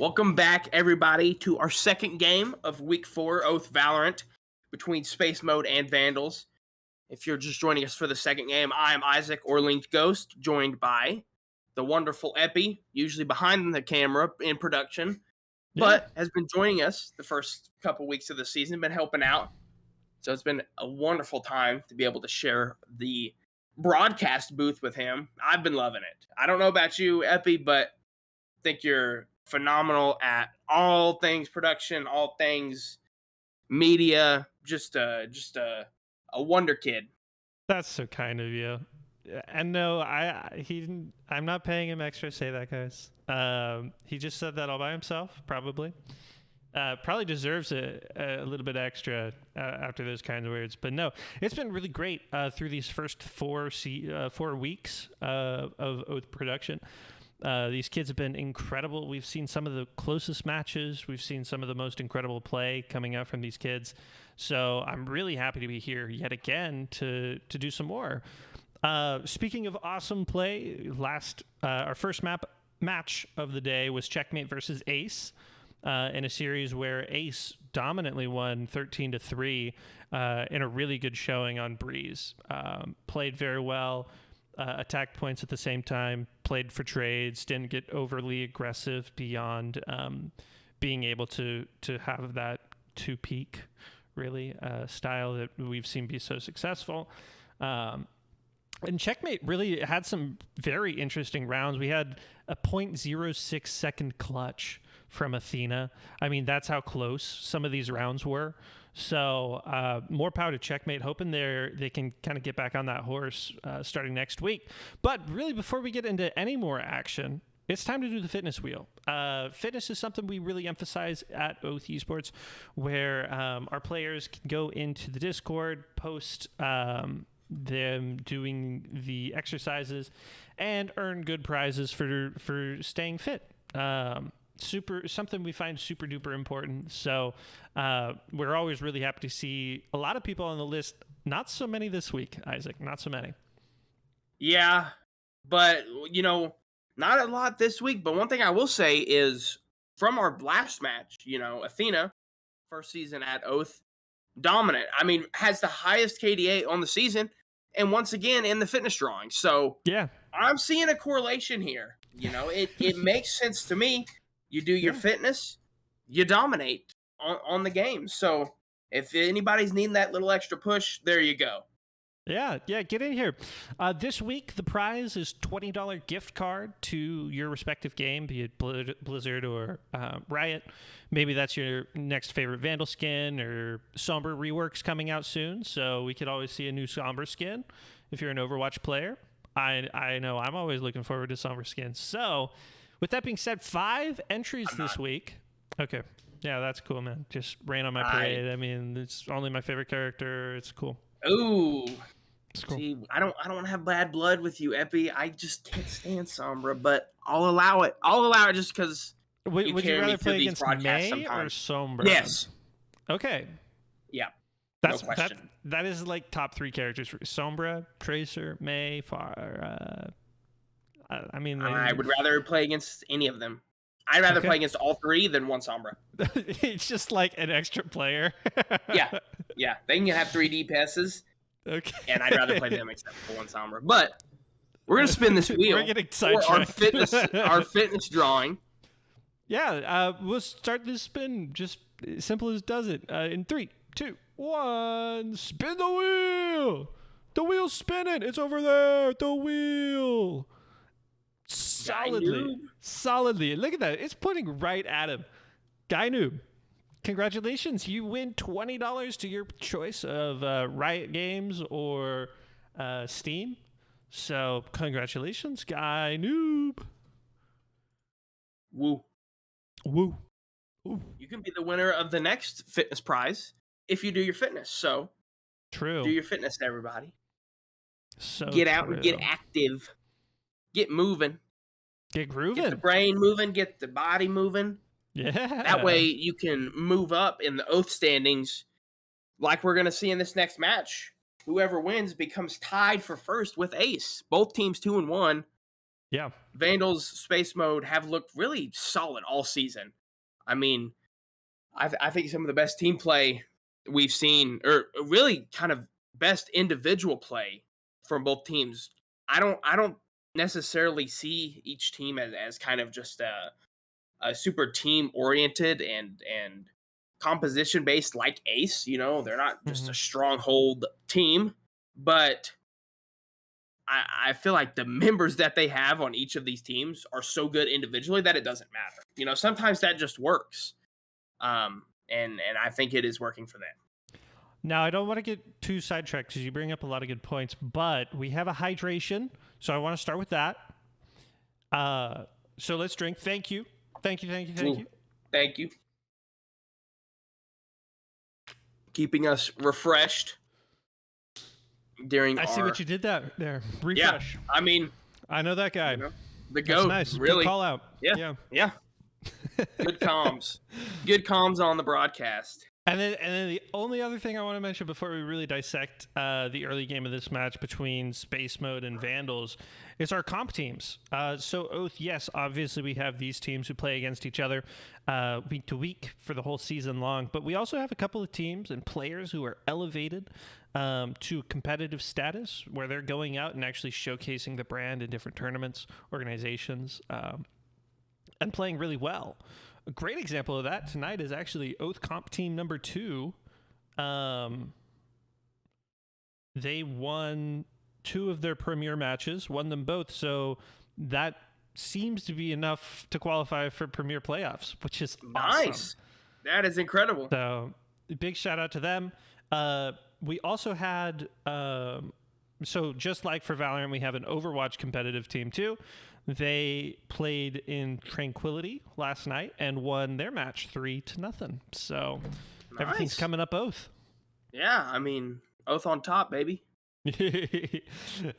Welcome back, everybody, to our second game of Week 4 Oath Valorant between Space Mode and Vandals. If you're just joining us for the second game, I am Isaac or Linked Ghost, joined by the wonderful Epi, usually behind the camera in production, but has been joining us the first couple weeks of the season, been helping out. So it's been a wonderful time to be able to share the broadcast booth with him. I've been loving it. I don't know about you, Epi, but I think you're phenomenal at all things production, all things media. Just a wonder kid. That's so kind of you. And no, I'm not paying him extra to say that, guys. He just said that all by himself, probably. Probably deserves a little bit extra after those kinds of words. But no, it's been really great through these first 4 weeks of Oath production. These kids have been incredible. We've seen some of the closest matches. We've seen some of the most incredible play coming out from these kids. So I'm really happy to be here yet again to do some more. Speaking of awesome play, our first match of the day was Checkmate versus Ace in a series where Ace dominantly won 13-3 in a really good showing on Breeze. Played very well. Attacked points at the same time, played for trades, didn't get overly aggressive beyond being able to have that two-peak, really, style that we've seen be so successful. And Checkmate really had some very interesting rounds. We had a 0.06 second clutch from Athena. I mean, that's how close some of these rounds were. So more power to Checkmate, hoping they can kind of get back on that horse starting next week. But really, before we get into any more action, it's time to do the fitness wheel. Fitness is something we really emphasize at Oath Esports, where our players can go into the Discord, post them doing the exercises, and earn good prizes for staying fit. Something we find super duper important. So we're always really happy to see a lot of people on the list. Not so many this week, Isaac. Not so many. Yeah, but not a lot this week. But one thing I will say is from our last match, Athena, first season at Oath, dominant. I mean, has the highest KDA on the season, and once again in the fitness drawing. So yeah, I'm seeing a correlation here. It makes sense to me. You do your fitness, you dominate on the game. So if anybody's needing that little extra push, there you go. Yeah, get in here. This week, the prize is $20 gift card to your respective game, be it Blizzard or Riot. Maybe that's your next favorite Vandal skin, or Sombra reworks coming out soon, so we could always see a new Sombra skin if you're an Overwatch player. I know I'm always looking forward to Sombra skins. So with that being said, 5 entries this week. Okay. Yeah, that's cool, man. Just rain on my parade. I mean, it's only my favorite character. It's cool. Ooh. It's cool. See, I don't want to have bad blood with you, Epi. I just can't stand Sombra, but I'll allow it. just because would you rather play against May or Sombra? Yes. Okay. Yeah. No question. That is like top 3 characters: Sombra, Tracer, May, Far. I mean, I would rather play against any of them. I'd rather play against all 3 than one Sombra. It's just like an extra player. Yeah. They can have 3 DPSs. Okay. And I'd rather play them except for one Sombra. But we're gonna spin this wheel. We're getting for our fitness drawing. Yeah. We'll start this spin just simple as does it. In 3, 2, 1, spin the wheel. The wheel's spinning. It's over there. The wheel. Solidly. Look at that. It's pointing right at him. Guy Noob, congratulations. You win $20 to your choice of Riot Games or Steam. So congratulations, Guy Noob. Woo. Ooh. You can be the winner of the next fitness prize if you do your fitness. So true. Do your fitness, everybody. So get out and get active. Get moving. Get grooving. Get the brain moving. Get the body moving. Yeah. That way you can move up in the Oath standings like we're going to see in this next match. Whoever wins becomes tied for first with Ace. Both teams 2-1. Yeah. Vandals Space Mode have looked really solid all season. I mean, I think some of the best team play we've seen, or really kind of best individual play from both teams. I don't necessarily see each team as kind of just a super team oriented and composition based like Ace. You know, they're not just a stronghold team, but I feel like the members that they have on each of these teams are so good individually that it doesn't matter. You know, sometimes that just works. And I think it is working for them. Now, I don't want to get too sidetracked because you bring up a lot of good points, but we have a hydration, so I want to start with that. So let's drink. Thank you. Thank you. Thank you. Keeping us refreshed during I see what you did there. Refresh. Yeah, I mean, I know that guy. You know, the That's GOAT, nice. really. Good call out. Yeah. Good comms. Good comms on the broadcast. And then the only other thing I want to mention before we really dissect the early game of this match between Space Mode and Vandals is our comp teams. So Oath, yes, obviously we have these teams who play against each other week to week for the whole season long, but we also have a couple of teams and players who are elevated to competitive status where they're going out and actually showcasing the brand in different tournaments, organizations, and playing really well. A great example of that tonight is actually Oath Comp Team number 2. They won 2 of their premier matches, won them both, so that seems to be enough to qualify for premier playoffs, which is nice. Awesome. That is incredible. So big shout out to them. We also had, so just like for Valorant, we have an Overwatch competitive team too. They played in Tranquility last night and won their match 3-0. So everything's coming up Oath. Yeah, I mean, Oath on top, baby.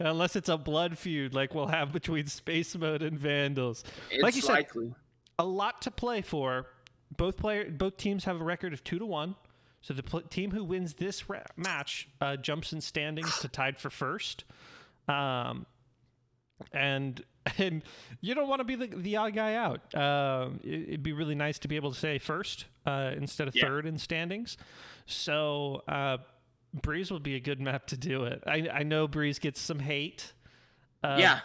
Unless it's a blood feud like we'll have between Space Mode and Vandals. It's like you likely. said, a lot to play for. Both teams have a record of 2-1. So the team who wins this match jumps in standings to tied for first. And you don't want to be the odd guy out. It'd be really nice to be able to say first instead of third in standings. So Breeze will be a good map to do it. I know Breeze gets some hate. It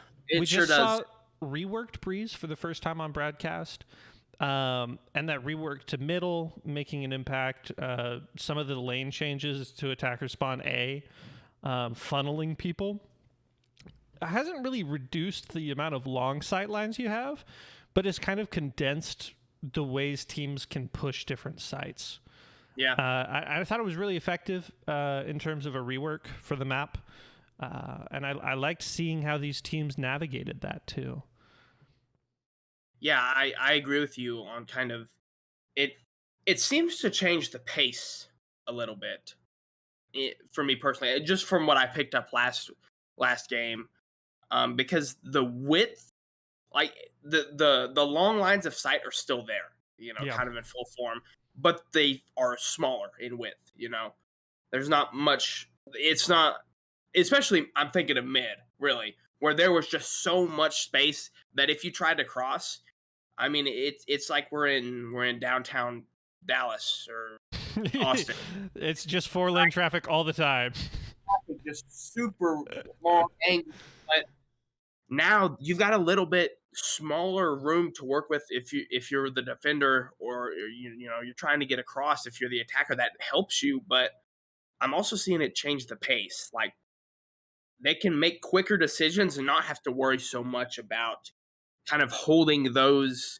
sure does. Saw reworked Breeze for the first time on broadcast. And that rework to middle, making an impact. Some of the lane changes to attacker spawn A, funneling people. It hasn't really reduced the amount of long sight lines you have, but it's kind of condensed the ways teams can push different sites. Yeah. I thought it was really effective in terms of a rework for the map. And I liked seeing how these teams navigated that too. Yeah, I agree with you on kind of it. It seems to change the pace a little bit for me personally, just from what I picked up last game, because the width, like the long lines of sight are still there, kind of in full form, but they are smaller in width. There's not much. It's not, especially I'm thinking of mid, really, where there was just so much space that if you tried to cross. I mean, it's like we're in downtown Dallas or Austin. It's just 4-lane traffic all the time. Just super long angle. But now you've got a little bit smaller room to work with if you're the defender or you're trying to get across. If you're the attacker, that helps you. But I'm also seeing it change the pace. Like they can make quicker decisions and not have to worry so much about kind of holding those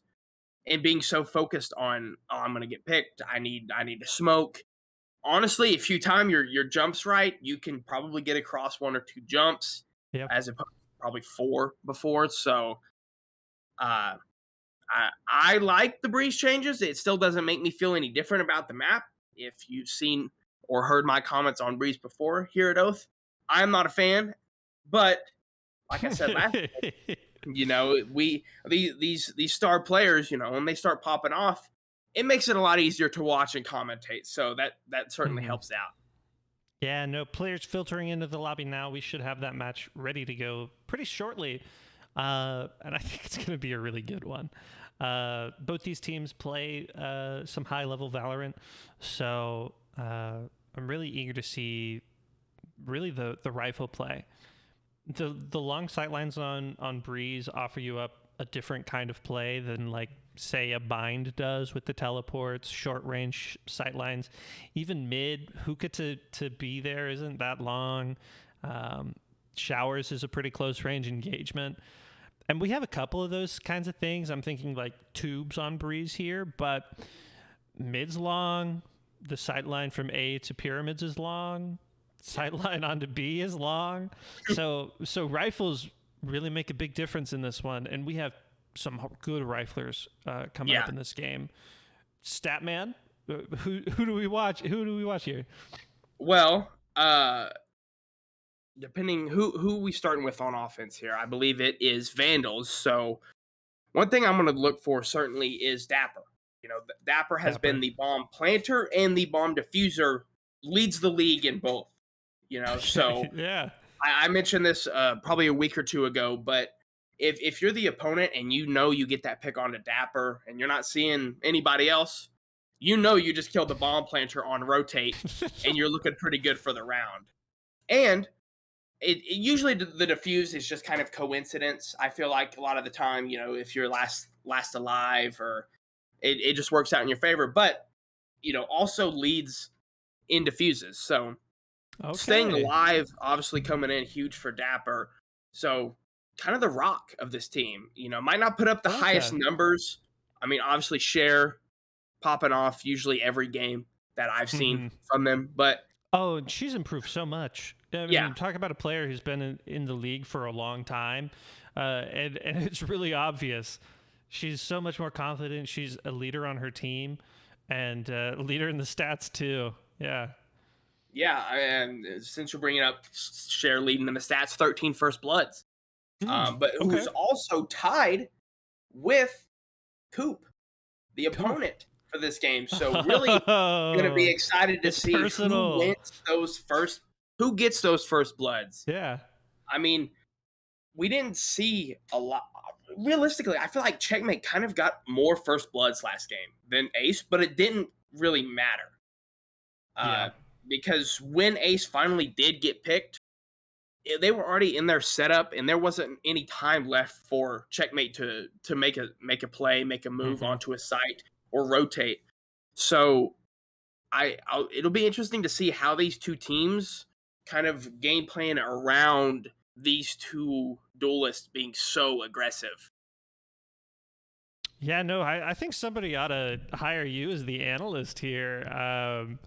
and being so focused on, I'm going to get picked. I need to smoke. Honestly, if you time your jumps right, you can probably get across 1 or 2 jumps as opposed to probably 4 before. So I like the Breeze changes. It still doesn't make me feel any different about the map. If you've seen or heard my comments on Breeze before here at Oath, I am not a fan. But like I said last these star players, when they start popping off, it makes it a lot easier to watch and commentate. So that certainly helps out. Yeah, no players filtering into the lobby now. We should have that match ready to go pretty shortly. And I think it's going to be a really good one. Both these teams play some high-level Valorant, so I'm really eager to see really the rifle play. The long sightlines on Breeze offer you up a different kind of play than like say a Bind does with the teleports, short range sightlines, even mid. Hookah to be there isn't that long. Showers is a pretty close range engagement. And we have a couple of those kinds of things. I'm thinking like tubes on Breeze here, but mid's long. The sightline from A to pyramids is long. Sightline onto B is long. So rifles really make a big difference in this one. And we have some good riflers coming up in this game. Statman, who do we watch? Who do we watch here? Well, depending who we starting with on offense here, I believe it is Vandals. So one thing I'm going to look for certainly is Dapper. You know, Dapper has been the bomb planter and the bomb diffuser, leads the league in both. You know, so yeah, I mentioned this probably a week or two ago, but if you're the opponent and you know you get that pick onto Dapper and you're not seeing anybody else, you know you just killed the bomb planter on rotate and you're looking pretty good for the round. And it usually the diffuse is just kind of coincidence. I feel like a lot of the time, you know, if you're last alive or it just works out in your favor, but you know, also leads in diffuses. So staying alive, obviously coming in huge for Dapper. So kind of the rock of this team, you know, might not put up the highest numbers. I mean, obviously Share popping off usually every game that I've seen from them, but oh, she's improved so much. I mean, talk about a player who's been in the league for a long time, and it's really obvious. She's so much more confident. She's a leader on her team, and a leader in the stats too. Yeah. Yeah, and since you're bringing up Share leading in the stats, 13 first bloods, but who's also tied with Coop, the opponent for this game. So really going to be excited to see who gets those first bloods. Yeah. I mean, we didn't see a lot. Realistically, I feel like Checkmate kind of got more first bloods last game than Ace, but it didn't really matter. Because when Ace finally did get picked, they were already in their setup, and there wasn't any time left for Checkmate to make a play, make a move onto a site or rotate. So it'll be interesting to see how these two teams kind of game plan around these two duelists being so aggressive. Yeah, no, I think somebody ought to hire you as the analyst here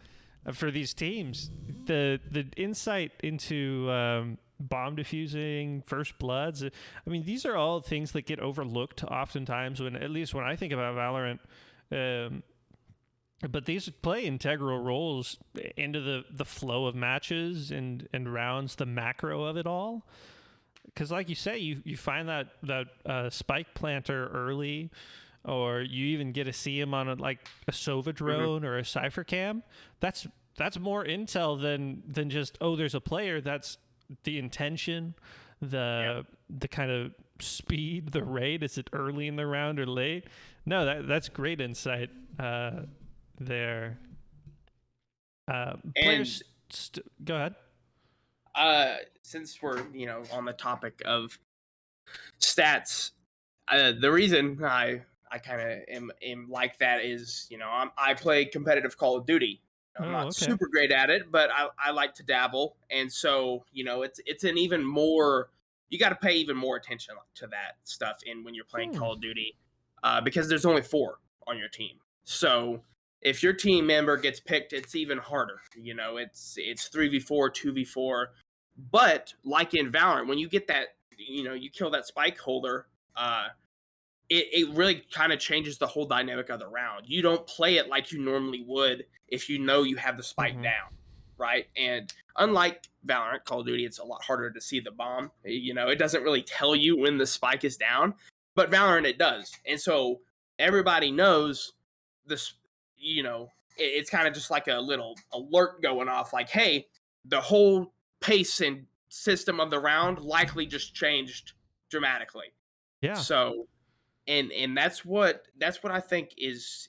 for these teams. The insight into bomb diffusing, first bloods. I mean, these are all things that get overlooked oftentimes at least when I think about Valorant. But these play integral roles into the flow of matches and rounds, the macro of it all. Because like you say, you find that spike planter early, or you even get to see him on a Sova drone or a Cypher cam. That's more intel than just, oh, there's a player. That's the intention, the kind of speed, the rate. Is it early in the round or late? No, that's great insight there. Players, go ahead. Since we're on the topic of stats, the reason I kind of am like that is I play competitive Call of Duty. I'm not super great at it, but I like to dabble, and so it's an even more, you got to pay even more attention to that stuff when you're playing Call of Duty, because there's only 4 on your team. So if your team member gets picked, it's even harder. It's 3v4, 2v4. But like in Valorant, when you get that, you kill that spike holder, it really kind of changes the whole dynamic of the round. You don't play it like you normally would if you have the spike down, right? And unlike Valorant, Call of Duty, it's a lot harder to see the bomb. It doesn't really tell you when the spike is down, but Valorant it does. And so everybody knows this, it's kind of just like a little alert going off, like, hey, the whole pace and system of the round likely just changed dramatically. Yeah. So, and that's what I think is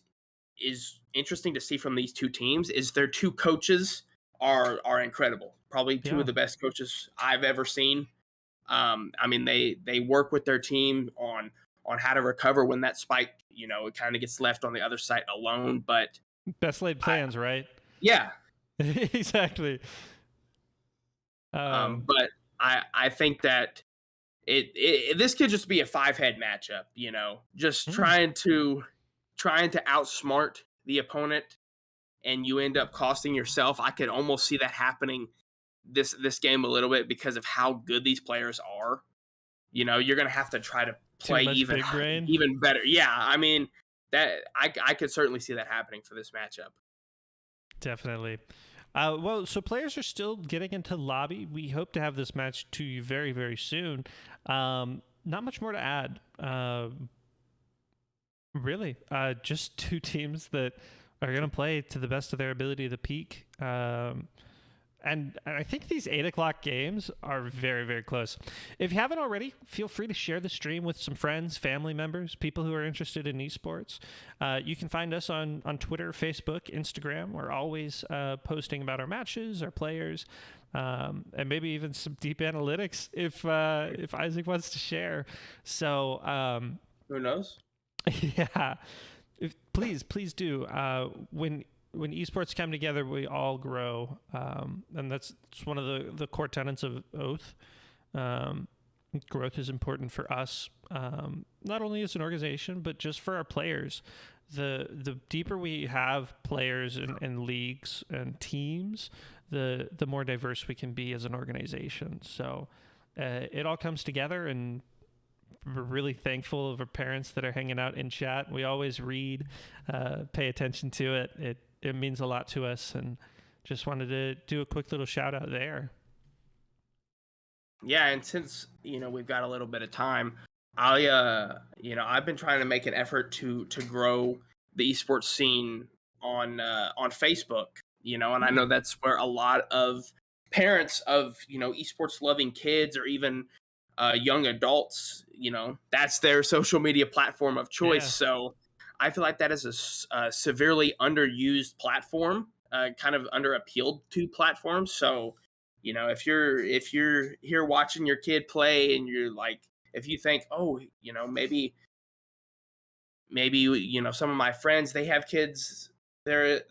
interesting to see from these two teams is their two coaches are incredible. Probably two of Yeah. the best coaches I've ever seen. I mean, they work with their team on how to recover when that spike, it kind of gets left on the other side alone. But Best laid plans, right? yeah, Exactly. but I think that this could just be a five-head matchup, just Hmm. trying to outsmart the opponent, and you end up costing yourself. I could almost see that happening this game a little bit because of how good these players are. You're gonna have to try to Too play much big brain. even better. Yeah, I mean that I could certainly see that happening for this matchup. Definitely. Well, so players are still getting into lobby. We hope to have this match to you very, very soon. Not much more to add. Really, just two teams that are going to play to the best of their ability to peak. And I think these 8 o'clock games are very, very close. If you haven't already, feel free to share the stream with some friends, family members, people who are interested in esports. You can find us on Twitter, Facebook, Instagram. We're always posting about our matches, our players, and maybe even some deep analytics if Isaac wants to share. So Who knows? yeah, please do. When esports come together, we all grow, and that's one of the core tenets of Oath. Growth is important for us, not only as an organization, but just for our players. The deeper we have players and leagues and teams, the more diverse we can be as an organization. So it all comes together, and we're really thankful of our parents that are hanging out in chat. We always read, pay attention to it. It means a lot to us, and just wanted to do a quick little shout out there. Yeah, and since we've got a little bit of time, I've been trying to make an effort to grow the esports scene on Facebook, and I know that's where a lot of parents of esports loving kids or even young adults, that's their social media platform of choice. Yeah. So I feel like that is a severely underused platform, kind of underappealed to platforms. So, if you're here watching your kid play and you're like, if you think, oh, maybe some of my friends, they have kids, they're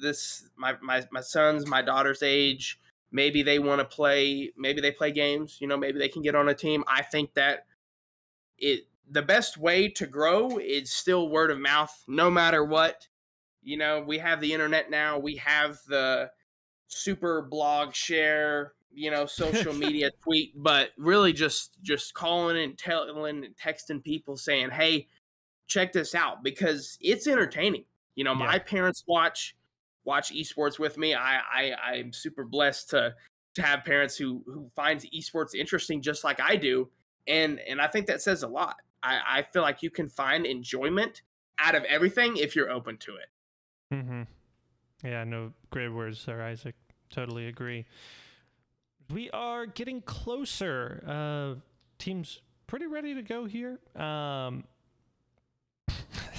my son's, my daughter's age, maybe they want to play, maybe they play games, maybe they can get on a team. I think that the best way to grow is still word of mouth, no matter what. We have the internet now. We have the super blog share, social media tweet, but really just calling and telling and texting people saying, hey, check this out, because it's entertaining. My parents watch esports with me. I'm super blessed to have parents who finds esports interesting just like I do. And I think that says a lot. I feel like you can find enjoyment out of everything if you're open to it. Mm-hmm. Yeah, no, great words there, Isaac. Totally agree. We are getting closer. Team's pretty ready to go here. I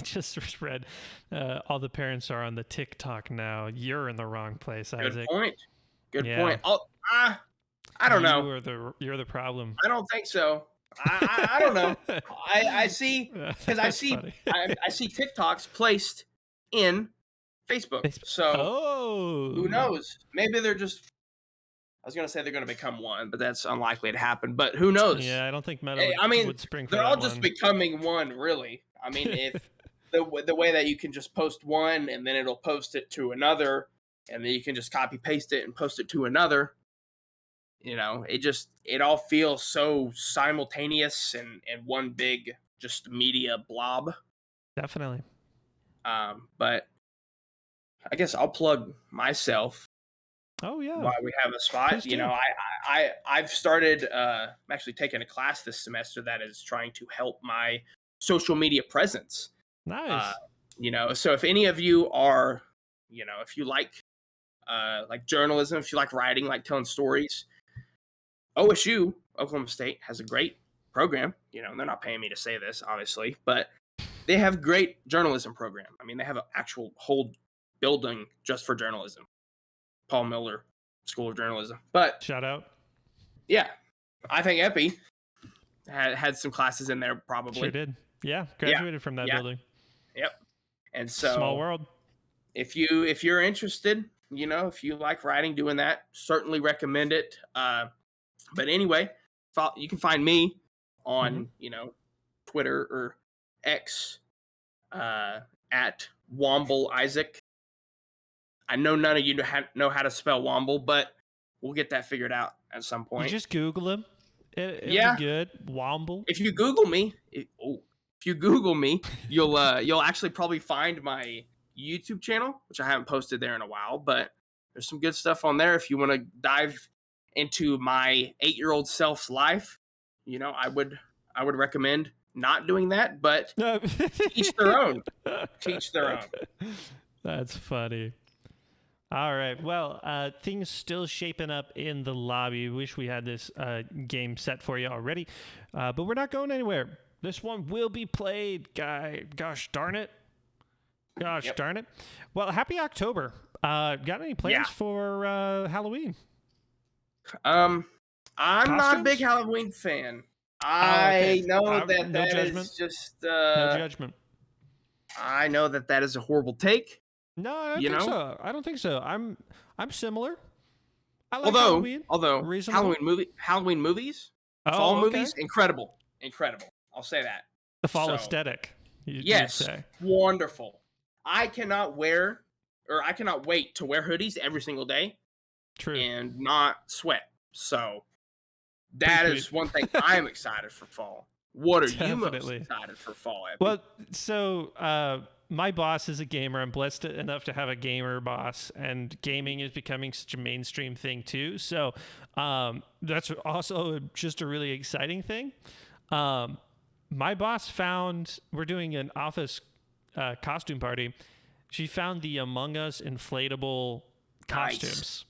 just read all the parents are on the TikTok now. You're in the wrong place, Isaac. Good point. I don't know. You're the problem. I don't think so. I don't know. I see, because I see TikToks placed in Facebook. So who knows? Maybe they're just. I was gonna say they're gonna become one, but that's unlikely to happen. But who knows? Yeah, I don't think Meta would spring for they're that all just one. becoming one, really. I mean, if the way that you can just post one and then it'll post it to another, and then you can just copy paste it and post it to another. It all feels so simultaneous and one big just media blob. Definitely. But I guess I'll plug myself. Oh yeah. While we have a spot, I've started. I'm actually taking a class this semester that is trying to help my social media presence. Nice. So if any of you are, if you like journalism, if you like writing, like telling stories, OSU, Oklahoma State, has a great program. You know, they're not paying me to say this, obviously, but they have great journalism program. I mean, they have an actual whole building just for journalism. Paul Miller School of Journalism. But Shout out. yeah, I think Epi had some classes in there probably. Sure did. Yeah, graduated from that building. Yep. And so small world. If you're interested, you know, if you like writing, doing that, certainly recommend it. But anyway, you can find me on you know, Twitter or X at Womble Isaac. I know none of you know how to spell Womble, but we'll get that figured out at some point. You just Google him. It'll be good. Womble. If you Google me, you'll actually probably find my YouTube channel, which I haven't posted there in a while, but there's some good stuff on there. If you want to dive into my 8-year-old self's life, you know, I would recommend not doing that, but each their own. Teach their own. That's funny. All right. Well, things still shaping up in the lobby. Wish we had this game set for you already, but we're not going anywhere. This one will be played. Gosh darn it. Darn it. Well, happy October. Got any plans for Halloween? I'm Costumes? not a big Halloween fan. I know that no judgment. is just no judgment. I know that is a horrible take. No, I don't think so. I don't think so. I'm similar. I like although reasonable. Halloween movies, fall movies, incredible. I'll say that. The fall aesthetic. Yes, say. Wonderful. I cannot wait to wear hoodies every single day. True. And not sweat. So that is one thing I'm excited for fall. What are you most excited for fall, Epi? Well, so my boss is a gamer. I'm blessed enough to have a gamer boss, and gaming is becoming such a mainstream thing too. So that's also just a really exciting thing. My boss found, we're doing an office costume party. She found the Among Us inflatable costumes.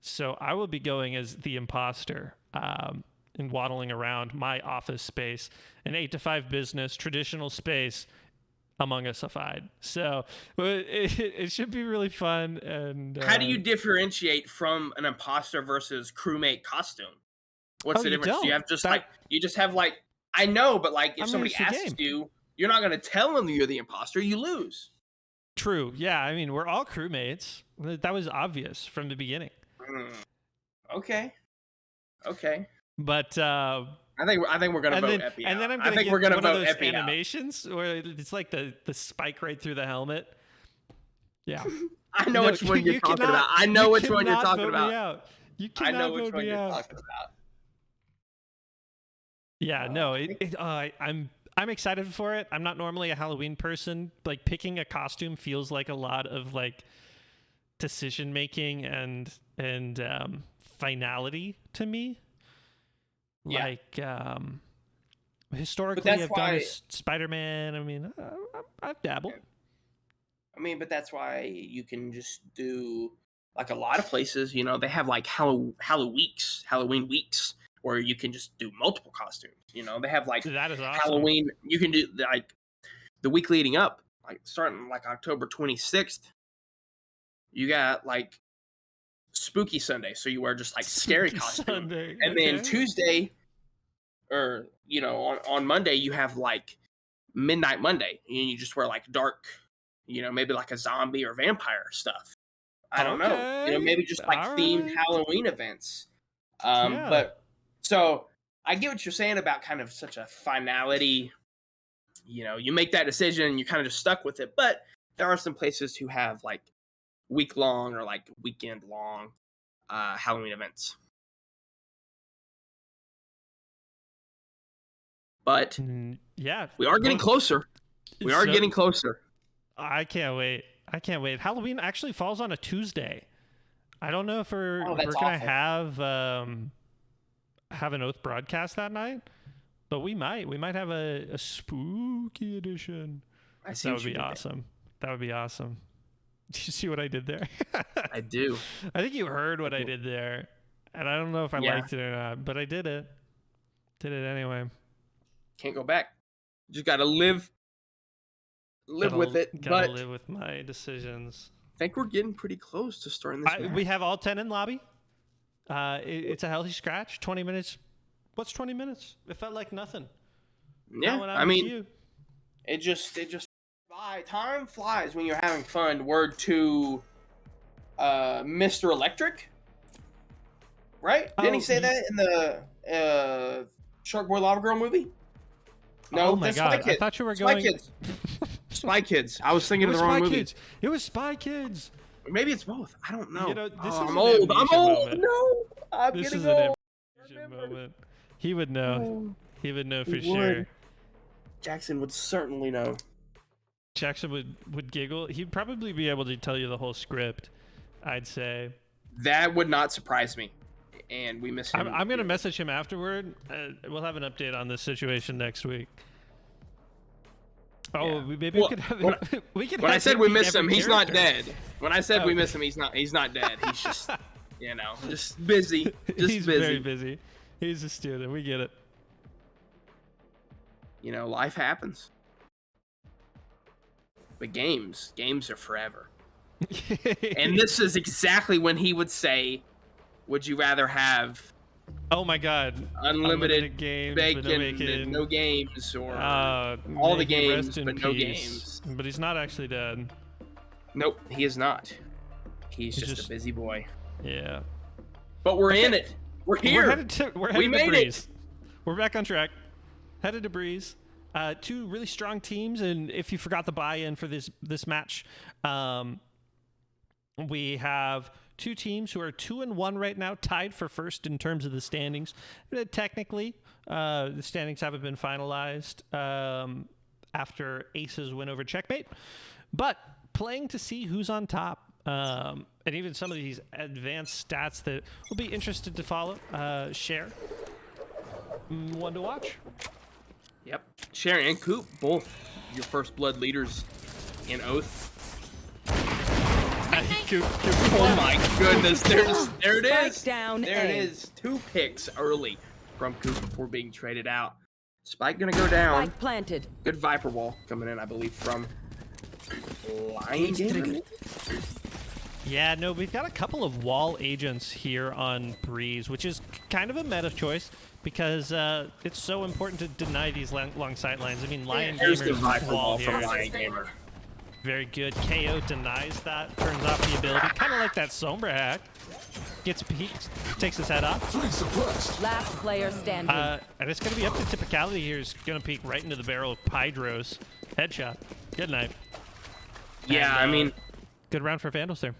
So I will be going as the imposter and waddling around my office space, an 8 to 5 business, traditional space, Among Us-ified. So it should be really fun. And how do you differentiate from an imposter versus crewmate costume? What's the difference? Do you have I know, but like if somebody asks you, you're not going to tell them you're the imposter. You lose. True. Yeah. I mean, we're all crewmates. That was obvious from the beginning. Okay. But I think we're gonna vote Epi. And then I'm gonna get one of those animations where it's like the spike right through the helmet. Yeah. I know which one you're talking about. I know which one you're talking about. You cannot vote me out. Talking about. Yeah. No. I'm excited for it. I'm not normally a Halloween person. Like picking a costume feels like a lot of like decision making and finality to me. Yeah. Like historically I've gone as Spider-Man. I mean, I've dabbled. I mean, but that's why you can just do like a lot of places, you know, they have like Halloween weeks where you can just do multiple costumes. You know, they have like that is awesome. Halloween. You can do like the week leading up, like starting like October 26th. You got like Spooky Sunday, so you wear just like scary costume, and then Tuesday, or you know, on Monday you have like Midnight Monday, and you just wear like dark, you know, maybe like a zombie or vampire stuff. I don't know, you know, maybe just like themed Halloween events. But so I get what you're saying about kind of such a finality. You know, you make that decision and you're kind of just stuck with it. But there are some places who have like week-long or like weekend-long Halloween events. But yeah, we are getting closer. We are getting closer. I can't wait. Halloween actually falls on a Tuesday. I don't know if we're gonna have an Oath broadcast that night, but we might have a spooky edition. That would be awesome. That would be awesome. Did you see what I did there? I do. I think you heard what I did there, and I don't know if I liked it or not, but I did it. Did it anyway. Can't go back. Just gotta live with it. Gotta But live with my decisions. I think we're getting pretty close to starting this match. We have all 10 in lobby. It's a healthy scratch. 20 minutes. What's 20 minutes? It felt like nothing. Yeah, Not when I I'm mean, with you. it just time flies when you're having fun. Word to Mr. Electric, right? Didn't he say that in the Shark Boy Lava Girl movie? No, Oh my that's god! Spy Kids. I thought you were Spy going. Kids. Spy Kids. I was thinking It of was the wrong Spy movie. Kids. It was Spy Kids. Maybe it's both. I don't know. You know, this is I'm an old. I'm amnesia old. moment. No, I'm This getting is old. an amnesia moment. He would know. He would know for He sure. would. Jackson would certainly know. Jackson would giggle. He'd probably be able to tell you the whole script, I'd say. That would not surprise me. And we miss him. I'm going to message him afterward. We'll have an update on this situation next week. Oh, Yeah. maybe we could have we could. When have I said him we beat miss him, every he's not character. dead. When I said we Oh. miss him, he's not dead. He's just, just busy. Just He's busy. very busy. He's a student. We get it. Life happens. But games are forever. And this is exactly when he would say, would you rather have Oh my god. unlimited games, bacon, but no and bacon. no games, or All all the games, but no games? But he's not actually dead. Nope, he is not. He's He's just just- a busy boy. Yeah. But we're in it. We're here. We're headed made to it. Breeze. We're back on track. Headed to Breeze. Two really strong teams, and if you forgot the buy-in for this match, we have two teams who are 2-1 right now, tied for first in terms of the standings. Technically, the standings haven't been finalized after Ace's win over Checkmate, but playing to see who's on top. And even some of these advanced stats that will be interested to follow, share. One to watch. Yep. Sharon and Coop, both your first blood leaders in Oath. Oh my goodness. There it is. Spike down There it A. is. 2 picks early from Coop before being traded out. Spike gonna go down. Spike planted. Good Viper wall coming in, I believe, from Lion Gamer. Yeah, no, we've got a couple of wall agents here on Breeze, which is kind of a meta choice because it's so important to deny these long sight lines. I mean, Lion Here's the Gamer's Viper wall wall here from is Lion Gamer. very good. KO denies that, turns off the ability, kind of like that Sombra hack. Gets peeked, takes his head off. Last player standing. And it's going to be up to Typicality here. He's going to peek right into the barrel of Pydros. Headshot. Good night. Yeah, And, I mean, good round for Vandals there.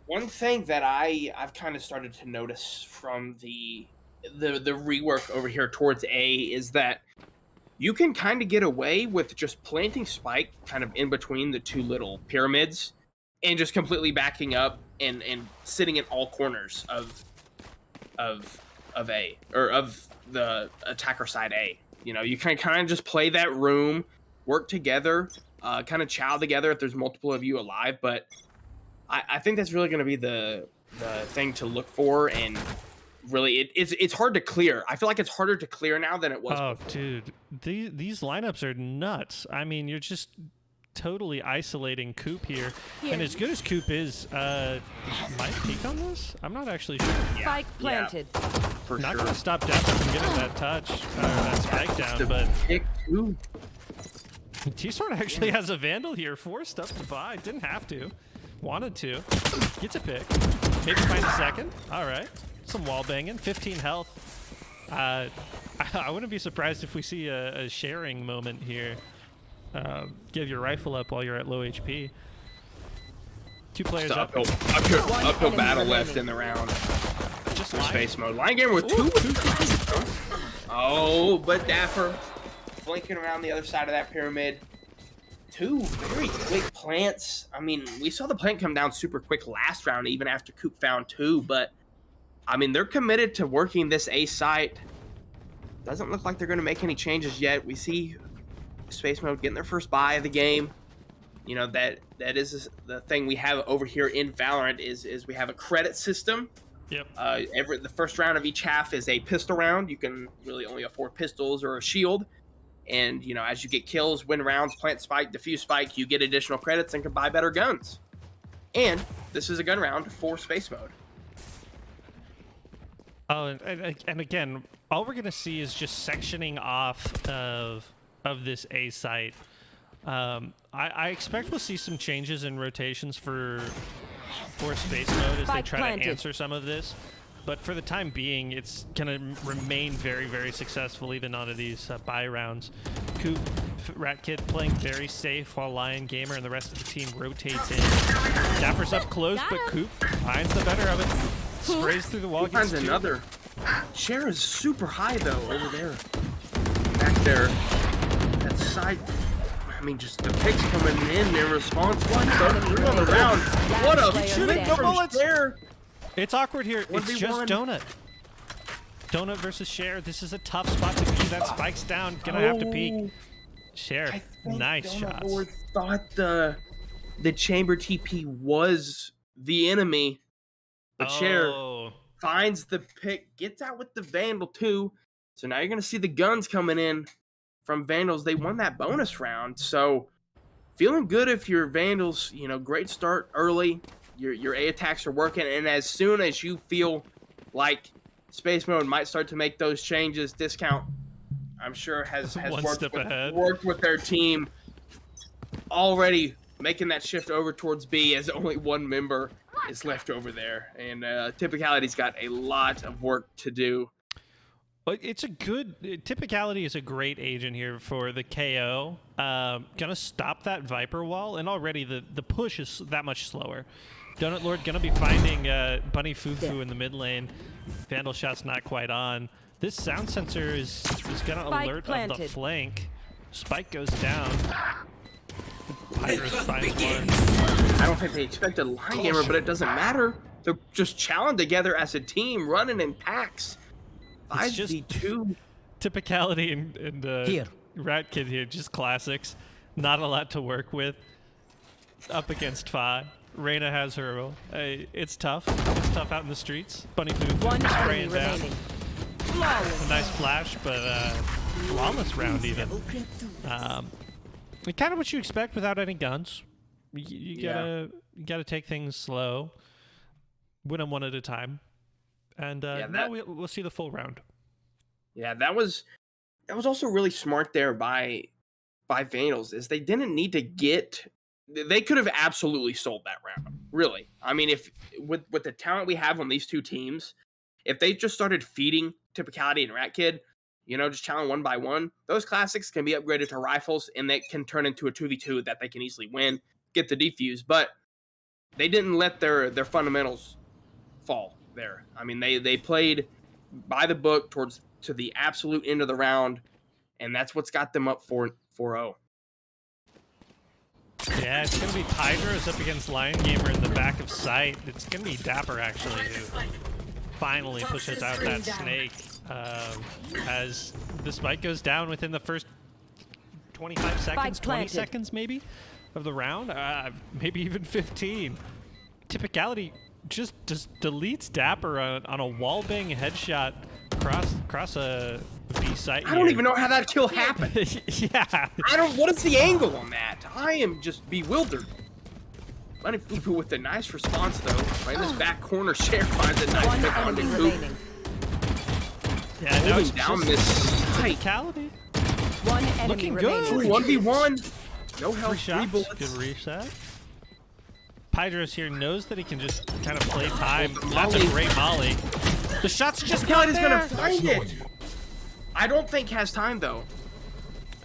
one thing that I've kind of started to notice from the rework over here towards A is that you can kind of get away with just planting Spike kind of in between the two little pyramids and just completely backing up and sitting in all corners of A, or of the attacker side A. You can kind of just play that room, work together, kind of chow together if there's multiple of you alive. But I think that's really going to be the thing to look for, and really it's hard to clear. I feel like it's harder to clear now than it was Oh, before. dude, these lineups are nuts. I mean, you're just totally isolating Coop here. And as good as Coop is, might peek on this? I'm not actually sure. Spike planted. For Not sure. gonna stop Death from getting that touch, or that spike down, The but pick too. T-Sword actually has a Vandal here, forced up to buy, didn't have to. Wanted to. Gets a pick. Maybe find a second. All right. Some wall banging. 15 health. I wouldn't be surprised if we see a sharing moment here. Give your rifle up while you're at low HP. Two players up. Uphill battle remaining. left in the round. Just For lying. space mode. Lion Gamer with two. Oh, but Dapper flanking around the other side of that pyramid. 2 very quick plants. I mean, we saw the plant come down super quick last round, even after Coop found 2. But I mean, they're committed to working this A site. Doesn't look like they're going to make any changes yet. We see space mode getting their first buy of the game. That is the thing we have over here in Valorant is we have a credit system. Yep. The first round of each half is a pistol round. You can really only afford pistols or a shield. And, you know, as you get kills, win rounds, plant spike, defuse spike, you get additional credits and can buy better guns. And this is a gun round for space mode. Oh, and again, all we're gonna see is just sectioning off of this A site. I expect we'll see some changes in rotations for space mode as they try to answer some of this. But for the time being, it's gonna remain very, very successful even on these buy rounds. Coop, Rat Kid playing very safe while Lion Gamer and the rest of the team rotates in. Dapper's up close, but Coop finds the better of it. Sprays through the wall. Finds another. Cher is super high though over there. Back there. That side. I mean, just the picks coming in response. One on the round. What a shooting from Cher. It's awkward here. It's just Donut. Donut versus Cher. This is a tough spot to be. That spike's down. Gonna have to peek. Cher, nice shots. Donut thought the chamber TP was the enemy, but Cher finds the pick, gets out with the Vandal too. So now you're gonna see the guns coming in from Vandals. They won that bonus round, so feeling good if you're Vandals. You know, great start early. Your A attacks are working, and as soon as you feel like space mode might start to make those changes, Discount, I'm sure has worked with their team already, making that shift over towards B as only one member is left over there, and Typicality's got a lot of work to do. It's a good Typicality is a great agent here for the KO. Gonna stop that Viper wall, and already the push is that much slower. Donut Lord gonna be finding Bunny Fufu in the mid lane. Vandal shot's not quite on. This sound sensor is gonna alert of the flank. Spike goes down. Pyrus finds one. I don't think they expected Lion Gamer, but it doesn't matter. They're just challenged together as a team, running in packs. 5v2. Typicality and Rat Kid here, just classics. Not a lot to work with. Up against Fa. Reyna has her. It's tough. It's tough out in the streets. Bunny Food spraying down. A nice flash, but flawless round even. Kind of what you expect without any guns. You gotta take things slow. Win them one at a time. And now we'll see the full round. Yeah, that was also really smart there by Vandals, is they didn't need to get. They could have absolutely sold that round. Really, I mean, if with the talent we have on these two teams, if they just started feeding Typicality and Rat Kid, you know, just challenge one by one, those classics can be upgraded to rifles, and they can turn into a 2v2 that they can easily win, get the defuse. But they didn't let their fundamentals fall there. I mean, they played by the book to the absolute end of the round, and that's what's got them up 4-0. Yeah, it's going to be Hydros up against Lion Gamer in the back of sight. It's going to be Dapper, actually, who finally pushes out that snake as the spike goes down within the first 25 seconds, 20 seconds maybe, of the round. Maybe even 15. Typicality just deletes Dapper on a wallbang headshot across a B site. I don't even know how that kill happened. Yeah. What is the angle on that? I am just bewildered. Bunny Fufu with a nice response though. Right in this back corner, Cher finds a nice pick on the Coop. Yeah, now it's down this Typicality. One enemy looking good. remaining. 1v1. No health, 3 bullets. Good reset. Pydros here knows that he can just kind of play time. That's a great molly. The shot's just not there. Gonna find it. I don't think has time though.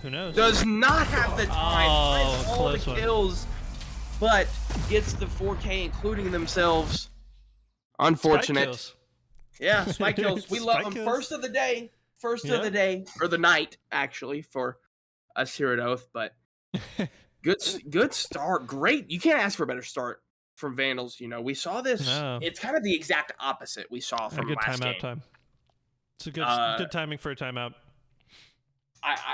Who knows? Does not have the time. Oh, all close the kills, but gets the 4K, including themselves. Unfortunate. Spike yeah, spike kills. We love them. Kills. First of the day, or the night actually for us here at Oath. But good start. Great. You can't ask for a better start from Vandals. You know, we saw this. No. It's kind of the exact opposite we saw from good last timeout game. time. It's a good timing for a timeout.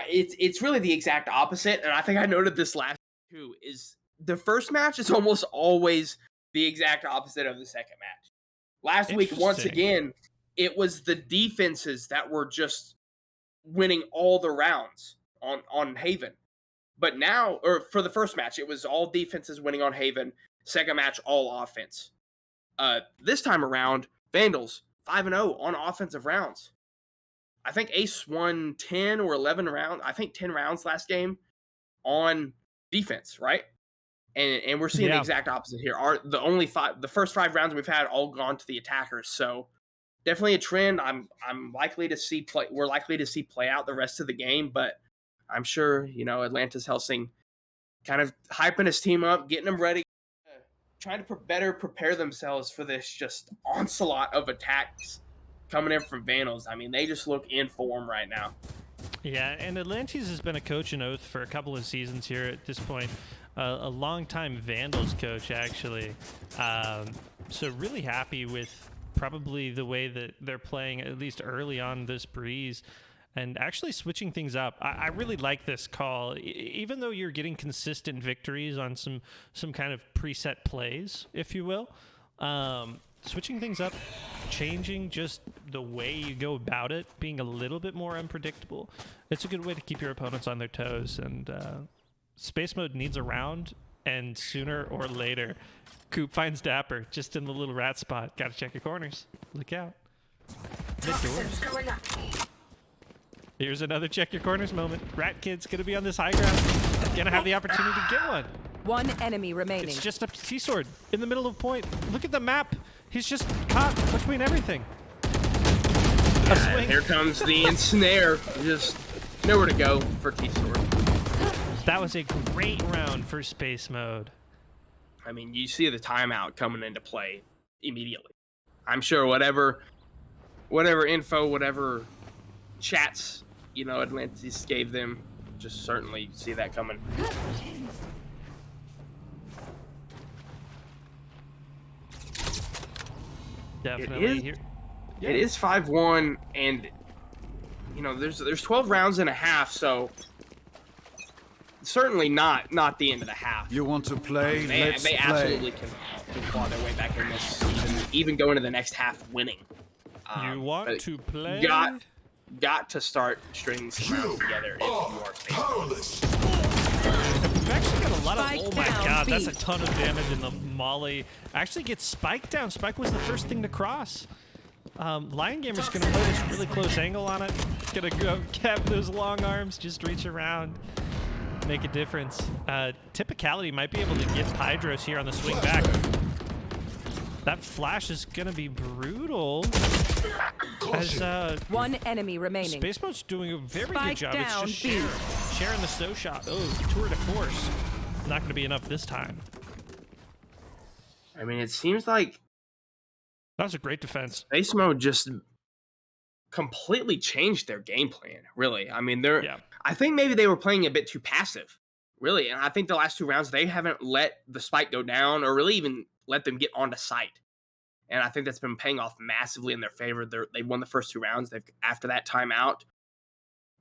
It's really the exact opposite, and I think I noted this last too. Is the first match is almost always the exact opposite of the second match. Last week, once again, it was the defenses that were just winning all the rounds on Haven. But now, or for the first match, it was all defenses winning on Haven. Second match, all offense. This time around, Vandals 5-0 on offensive rounds. I think Ace won 10 or 11 rounds. I think 10 rounds last game on defense, right? And we're seeing the exact opposite here. The first 5 rounds we've had all gone to the attackers. So definitely a trend. I'm likely to see play. We're likely to see play out the rest of the game, but I'm sure Atlantis Helsing kind of hyping his team up, getting them ready, trying to better prepare themselves for this just onslaught of attacks coming in from Vandals. I mean, they just look in form right now. Yeah, and Atlantis has been a coach in Oath for a couple of seasons here at this point. A long-time Vandals coach, actually. So really happy with probably the way that they're playing, at least early on this Breeze, and actually switching things up. I really like this call. Even though you're getting consistent victories on some kind of preset plays, if you will, switching things up, changing just the way you go about it, being a little bit more unpredictable. It's a good way to keep your opponents on their toes. And Space Mode needs a round, and sooner or later, Coop finds Dapper just in the little rat spot. Gotta check your corners. Look out. Here's another check your corners moment. Rat Kid's gonna be on this high ground. Gonna have the opportunity to get one. One enemy remaining. It's just a T-sword in the middle of point. Look at the map. He's just caught between everything. Here comes the ensnare. Just nowhere to go for T-sword. That was a great round for Space Mode. I mean, you see the timeout coming into play immediately. I'm sure whatever info, whatever chats, Atlantis gave them, just certainly see that coming. Definitely. It is 5-1, and there's 12 rounds and a half, so certainly not the end of the half. You want to play? Let's they play. Absolutely can claw their way back in this, even go into the next half winning. You want to play? Got to start stringing some rounds together if you are powerless. We've actually got a lot of. Spike Oh my down, god, B. that's a ton of damage in the molly. Actually gets Spike down. Spike was the first thing to cross. Lion Gamer's gonna play this really close angle on it. Gonna go cap those long arms, just reach around, make a difference. Typicality might be able to get Hydros here on the swing back. That flash is gonna be brutal. As one enemy remaining. Space Mode's doing a very Spike good job. down, It's just sharing the snow shot. Oh, tour de force. Not gonna be enough this time. I mean, it seems like That was a great defense. Space Mode just completely changed their game plan, really. I mean, I think maybe they were playing a bit too passive, really. And I think the last 2 rounds, they haven't let the spike go down or really even let them get onto site. And I think that's been paying off massively in their favor. They won the first 2 rounds. After that timeout.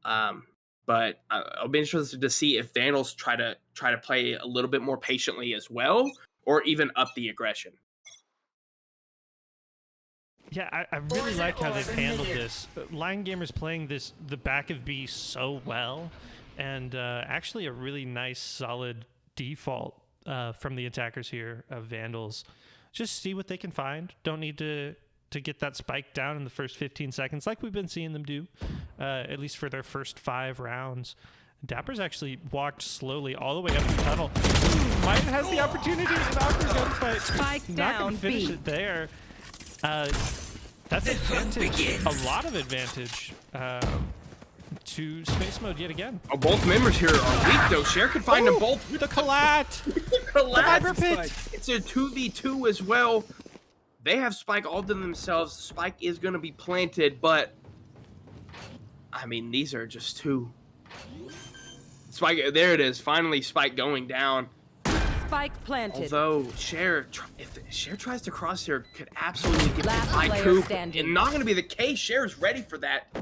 But I'll be interested to see if Vandals try to play a little bit more patiently as well, or even up the aggression. Yeah, I really like how they've handled this. Lion Gamer's playing the back of B so well, and actually a really nice, solid default from the attackers here of Vandals. Just see what they can find. Don't need to get that spike down in the first 15 seconds like we've been seeing them do, at least for their first 5 rounds. Dapper's actually walked slowly all the way up the tunnel. Might has the opportunity in an awkward gunfight. Spike Not down, going to finish B. it there. That's advantage, a lot of advantage to Space Mode yet again. Oh, both members here are weak, though. Cher can find them both. The collat! The Viper Pit! It's a 2v2 as well. They have Spike all to themselves. Spike is going to be planted, but I mean, these are just two. Spike, there it is. Finally, Spike going down. Spike planted. Although Cher, if Cher tries to cross here, could absolutely get Last by player Coop. standing. And not going to be the case. Cher's ready for that.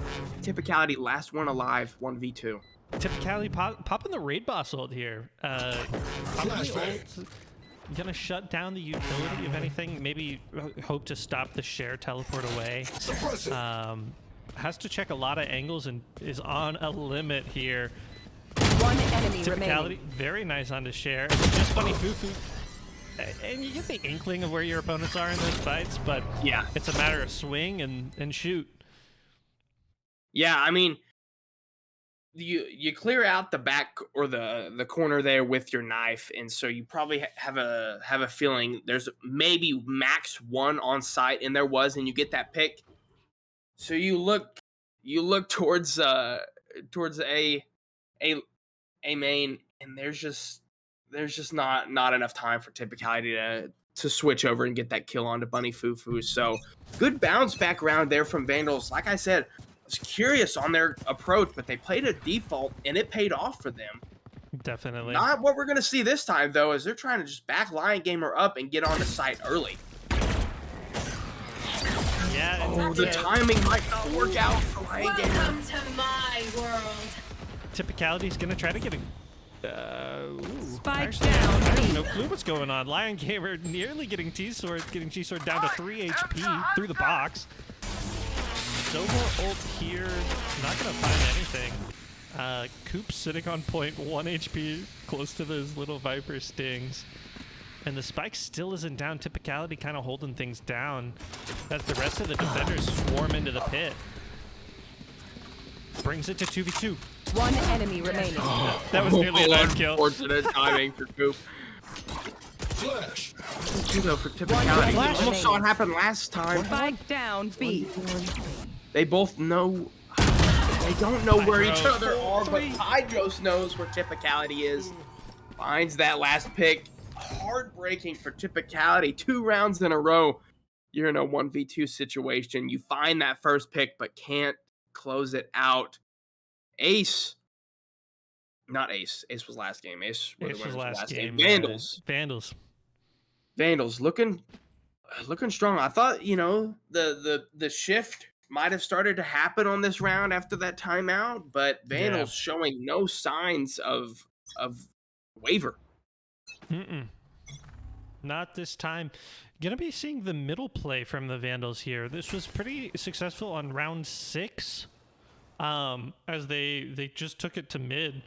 Typicality, last one alive, 1v2. Typicality popping the raid boss ult here. Probably ult. Gonna shut down the utility, if anything. Maybe hope to stop the Cher teleport away. Suppress it. Has to check a lot of angles and is on a limit here. One enemy Typicality, remaining. very nice on the share. Just funny foo-foo. And you get the inkling of where your opponents are in those fights, but Yeah. it's a matter of swing and shoot. Yeah, I mean, you clear out the back or the corner there with your knife, and so you probably have a feeling there's maybe max one on site, and there was, and you get that pick. So you look towards a main, and there's just not enough time for Typicality to switch over and get that kill onto Bunny Fufu. So good bounce back round there from Vandals. Like I said, I was curious on their approach, but they played a default and it paid off for them. Definitely. Not what we're gonna see this time though, is they're trying to just back Lion Gamer up and get on the site early. Yeah. Oh, the timing might not work out for Lion Gamer. Welcome to my world. Typicality's gonna try to get a. Spike Actually, down. I have no clue what's going on. Lion Gamer nearly getting T-Sword down to 3 HP through the box. Sova ult here, not gonna find anything. Coop sitting on point, 1 HP, close to those little Viper stings. And the spike still isn't down. Typicality kind of holding things down as the rest of the defenders swarm into the pit. Brings it to 2v2. One enemy remaining. That was nearly a knife kill. Unfortunate timing for Coop. Flash. For Typicality. One We almost saw it happen last time. Spike down B. They both know. They don't know where each other are, but Hydros knows where Typicality is. Finds that last pick. Heartbreaking for Typicality. 2 rounds in a row. You're in a 1v2 situation. You find that first pick, but can't close it out. Ace. Not Ace. Ace was last game. Ace was last game. Vandals. Vandals looking strong. I thought, the shift might have started to happen on this round after that timeout, but Vandals showing no signs of waver. Not this time. Gonna be seeing the middle play from the Vandals here. This was pretty successful on round 6, as they just took it to mid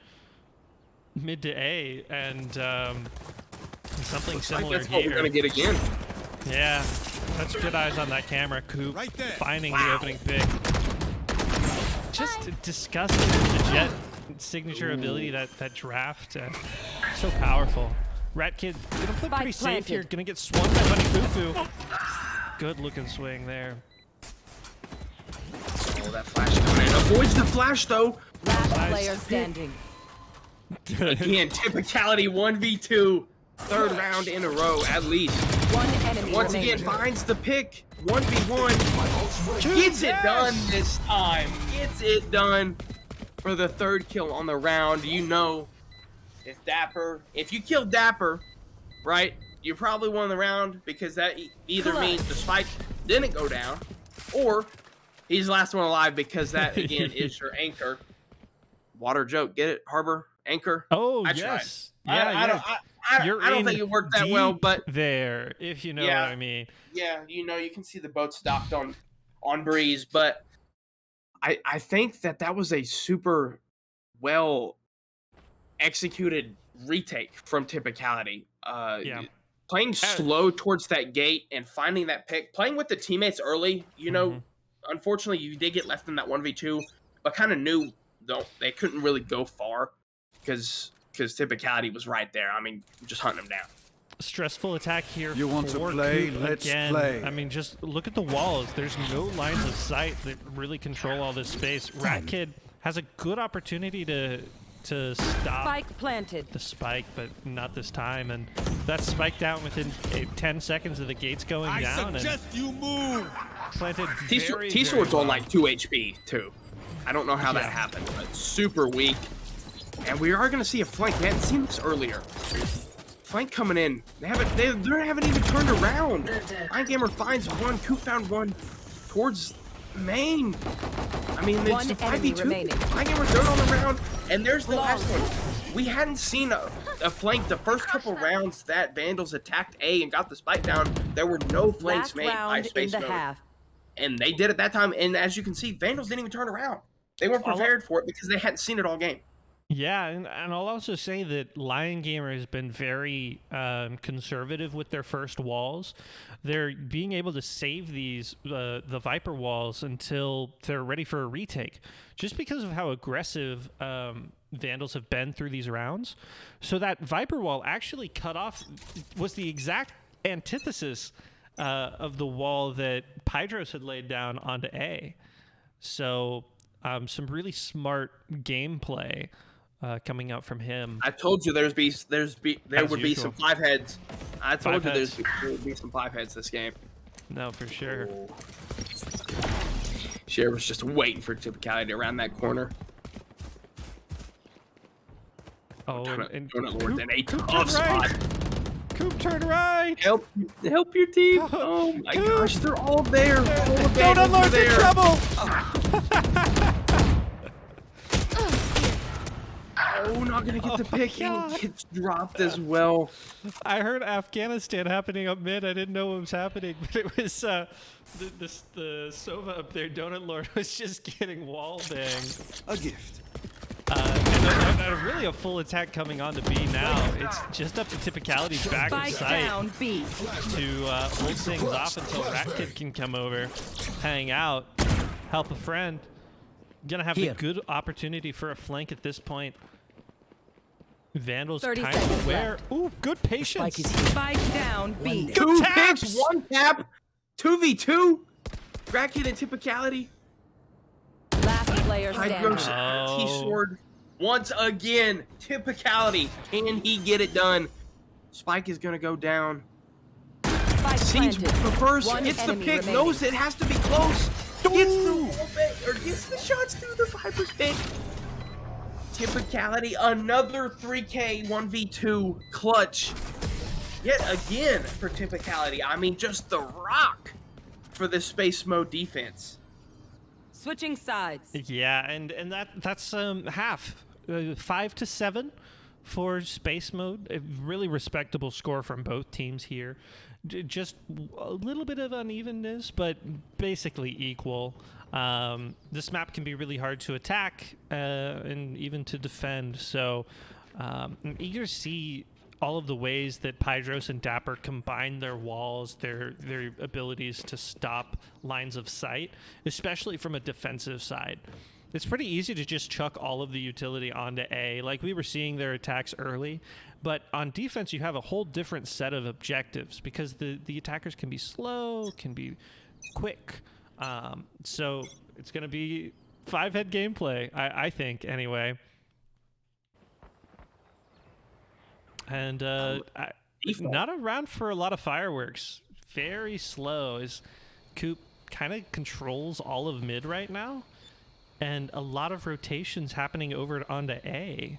to A, and something Looks similar like that's here. what we're gonna get again. Yeah, that's good eyes on that camera. Coop Right there. finding the opening pick. Just disgusting with the Jet signature ability, that draft. So powerful. Rat Kid gonna play pretty safe here. Gonna get swung by Bunny Fufu. Good looking swing there. Oh, that flash coming in. Avoids the flash though. Last player standing. Again, Typicality 1v2. 3rd round in a row at least. One enemy Once remaining. again, finds the pick. 1v1. Gets it done this time. Gets it done for the 3rd kill on the round. You know, if you kill Dapper, right, you probably won the round, because that either means the spike didn't go down, or he's the last one alive, because that, again, is your anchor. Water joke. Get it? Harbor? Anchor? Oh, I yes. tried. Yeah, I don't think it worked that well, but there, if you know what I mean. Yeah, you can see the boat stopped on breeze, but I think that was a super well executed retake from Typicality. Playing slow towards that gate and finding that pick, playing with the teammates early. Unfortunately, you did get left in that 1v2, but kind of knew they couldn't really go far because Typicality was right there. I mean, just hunting them down. Stressful attack here. You want to for play? Coop Let's again. play. I mean, just look at the walls. There's no lines of sight that really control all this space. Rat Kid has a good opportunity to stop Spike planted. the spike, but not this time. And that's spiked out within 10 seconds of the gates going down. Suggest you move. Planted T-Sword's on like 2 HP too. I don't know how that happened, but super weak. And we are going to see a flank. We hadn't seen this earlier. Flank coming in. They haven't even turned around. Lion Gamer finds one. Coop found one towards main. I mean, it's One a enemy 5v2. remaining. Lion Gamer third on the round. And there's the last one. We hadn't seen a flank the first couple rounds that Vandals attacked A and got the spike down. There were no flanks Last made by round in Space the Mode. half. And they did it that time. And as you can see, Vandals didn't even turn around. They weren't prepared for it because they hadn't seen it all game. Yeah, and I'll also say that Lion Gamer has been very conservative with their first walls. They're being able to save these the Viper walls until they're ready for a retake, just because of how aggressive Vandals have been through these rounds. So that Viper wall actually cut off was the exact antithesis of the wall that Pydros had laid down onto A. So some really smart gameplay coming out from him. I told you there would be some 5 heads. I told you there would be some 5 heads this game. No, for sure. Cher was just waiting for Typicality around that corner. Oh, and Donut Lord's in a Coop, tough spot. Coop, turn right. Help your team. Oh my gosh, they're all there. All the Donut Lord's in trouble. Oh, not gonna get the pick. He gets dropped as well. I heard Afghanistan happening up mid. I didn't know what was happening, but it was the Sova up there. Donut Lord was just getting wall banged. A gift. And really a full attack coming on to B now. It's just up to Typicality's back of sight down, B. to hold things off until Rat Kid can come over, hang out, help a friend. Gonna have a good opportunity for a flank at this point. Vandals kind of aware. Ooh, good patience. Spike down, B. 2 picks, 1 tap, 2v2. Rat Kid and Typicality. Last player standing. T-sword once again. Typicality. Can he get it done? Spike is gonna go down. Sees the first, gets the pick, knows it has to be close. Gets the shots through the Viper's pick. Typicality, another 3K 1v2 clutch. Yet again for Typicality. I mean, just the rock for this space mode defense. Switching sides. Yeah, and that's half, 5-7 for space mode. A really respectable score from both teams here. Just a little bit of unevenness, but basically equal. This map can be really hard to attack and even to defend. So I'm eager to see all of the ways that Pydros and Dapper combine their walls, their abilities to stop lines of sight, especially from a defensive side. It's pretty easy to just chuck all of the utility onto A. Like we were seeing their attacks early, but on defense you have a whole different set of objectives because the attackers can be slow, can be quick. So it's going to be 5-head gameplay, I think, anyway. And not around for a lot of fireworks. Very slow as Coop kind of controls all of mid right now. And a lot of rotations happening over onto A.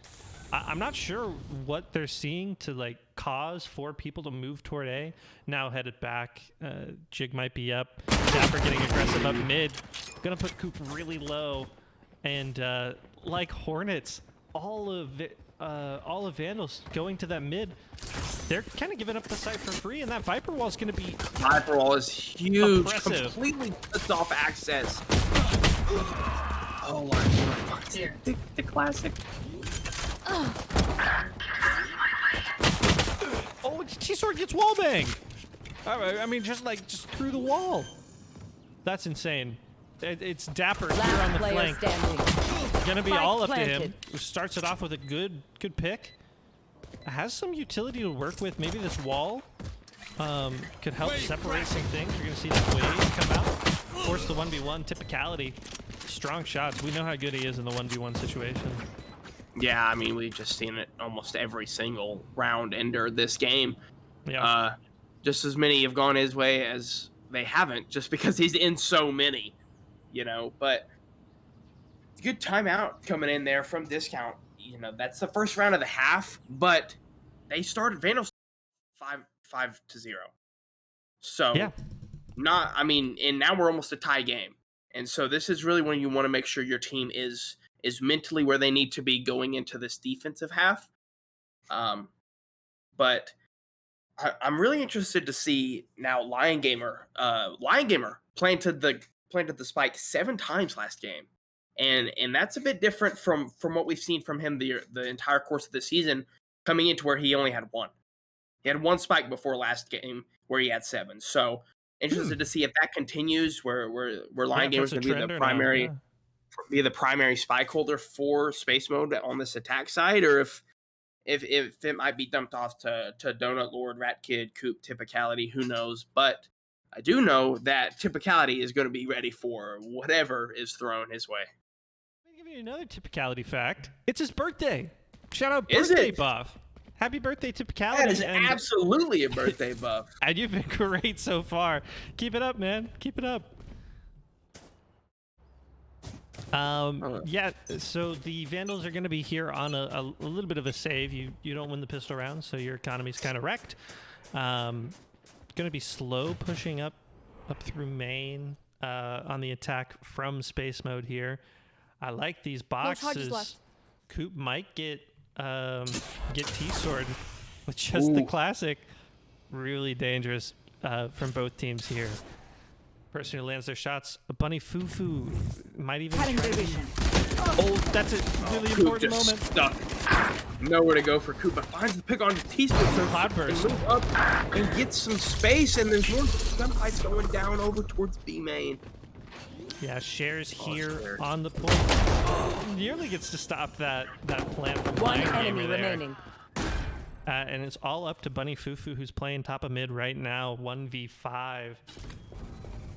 I'm not sure what they're seeing to like cause for people to move toward A. Now headed back. Jig might be up. Dapper getting aggressive up mid. Gonna put Coop really low. And like Hornets, all of Vandals going to that mid. They're kind of giving up the site for free, and that Viper wall is going to be Viper wall is huge. Oppressive. Completely cuts off access. Oh, the classic. Oh, T-Sword gets wall banged. I mean, just through the wall. That's insane. It's Dapper here on the flank. Gonna be all up to him. Starts it off with a good pick. Has some utility to work with. Maybe this wall could help separate some things. You're gonna see the wave come out. Force the 1v1. Typicality. Strong shots. We know how good he is in the 1v1 situation. Yeah, I mean, we've just seen it almost every single round ender this game. Yeah. Just as many have gone his way as they haven't, just because he's in so many, you know. But good timeout coming in there from Discount. You know, that's the first round of the half, but they started Vandals 5-0. So, yeah. And now we're almost a tie game. And so this is really when you want to make sure your team is mentally where they need to be going into this defensive half. But I'm really interested to see now Lion Gamer planted the spike 7 times last game and that's a bit different from what we've seen from him the entire course of the season, coming into where he only had one. He had one spike before last game where he had 7. So interested to see if that continues, where Lion Gamer's going to be the primary spike holder for Space Mode on this attack side, or if it might be dumped off to Donut Lord, Rat Kid, Coop, Typicality, who knows? But I do know that Typicality is going to be ready for whatever is thrown his way. Let me give you another Typicality fact. It's his birthday. Shout out Is birthday it? buff. Happy birthday, Typicality. That is absolutely a birthday buff. And you've been great so far. Keep it up, man. Keep it up. Yeah, so the Vandals are going to be here on a little bit of a save. You don't win the pistol round, so your economy's kind of wrecked. Going to be slow pushing up through main on the attack from Space Mode here. I like these boxes. Coop might get T-Sword with just the classic. Really dangerous from both teams here. Person who lands their shots, a Bunny Fufu, might even try to... Oh, that's a really important moment. Stuck. Nowhere to go for Coop, but finds the pick on T-Sword. Cloudburst. Move up and get some space, and there's more gunfights going down over towards B main. Yeah, Shares here on the point. Nearly gets to stop that plant from One Lion enemy Gamer there. remaining. And it's all up to Bunny Fufu, who's playing top of mid right now, 1v5.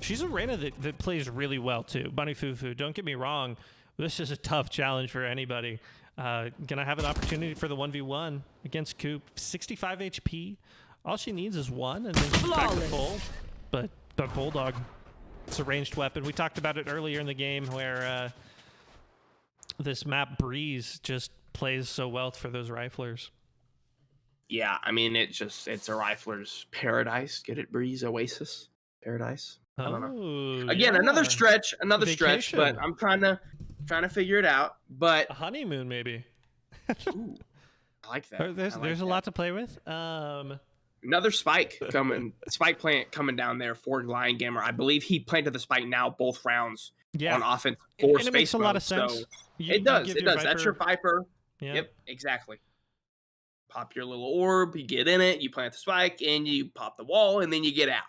She's a Reyna that plays really well, too. Bunny Fufu, don't get me wrong. This is a tough challenge for anybody. Gonna have an opportunity for the 1v1 against Coop. 65 HP. All she needs is 1, and then she's back to full. But Bulldog, it's a ranged weapon. We talked about it earlier in the game where this map Breeze just plays so well for those riflers. Yeah, I mean, it's a rifler's paradise. Get it, Breeze? Oasis? Paradise? I don't know. Again, another stretch, Vacation. but I'm trying to figure it out. But a honeymoon, maybe. Ooh, I like that. There's a lot to play with. Another spike plant coming down there for Lion Gamer. I believe he planted the spike now both rounds on offense for Space it makes a Mode. lot of sense. So it does. That's your Viper. Yeah. Yep, exactly. Pop your little orb, you get in it, you plant the spike, and you pop the wall, and then you get out.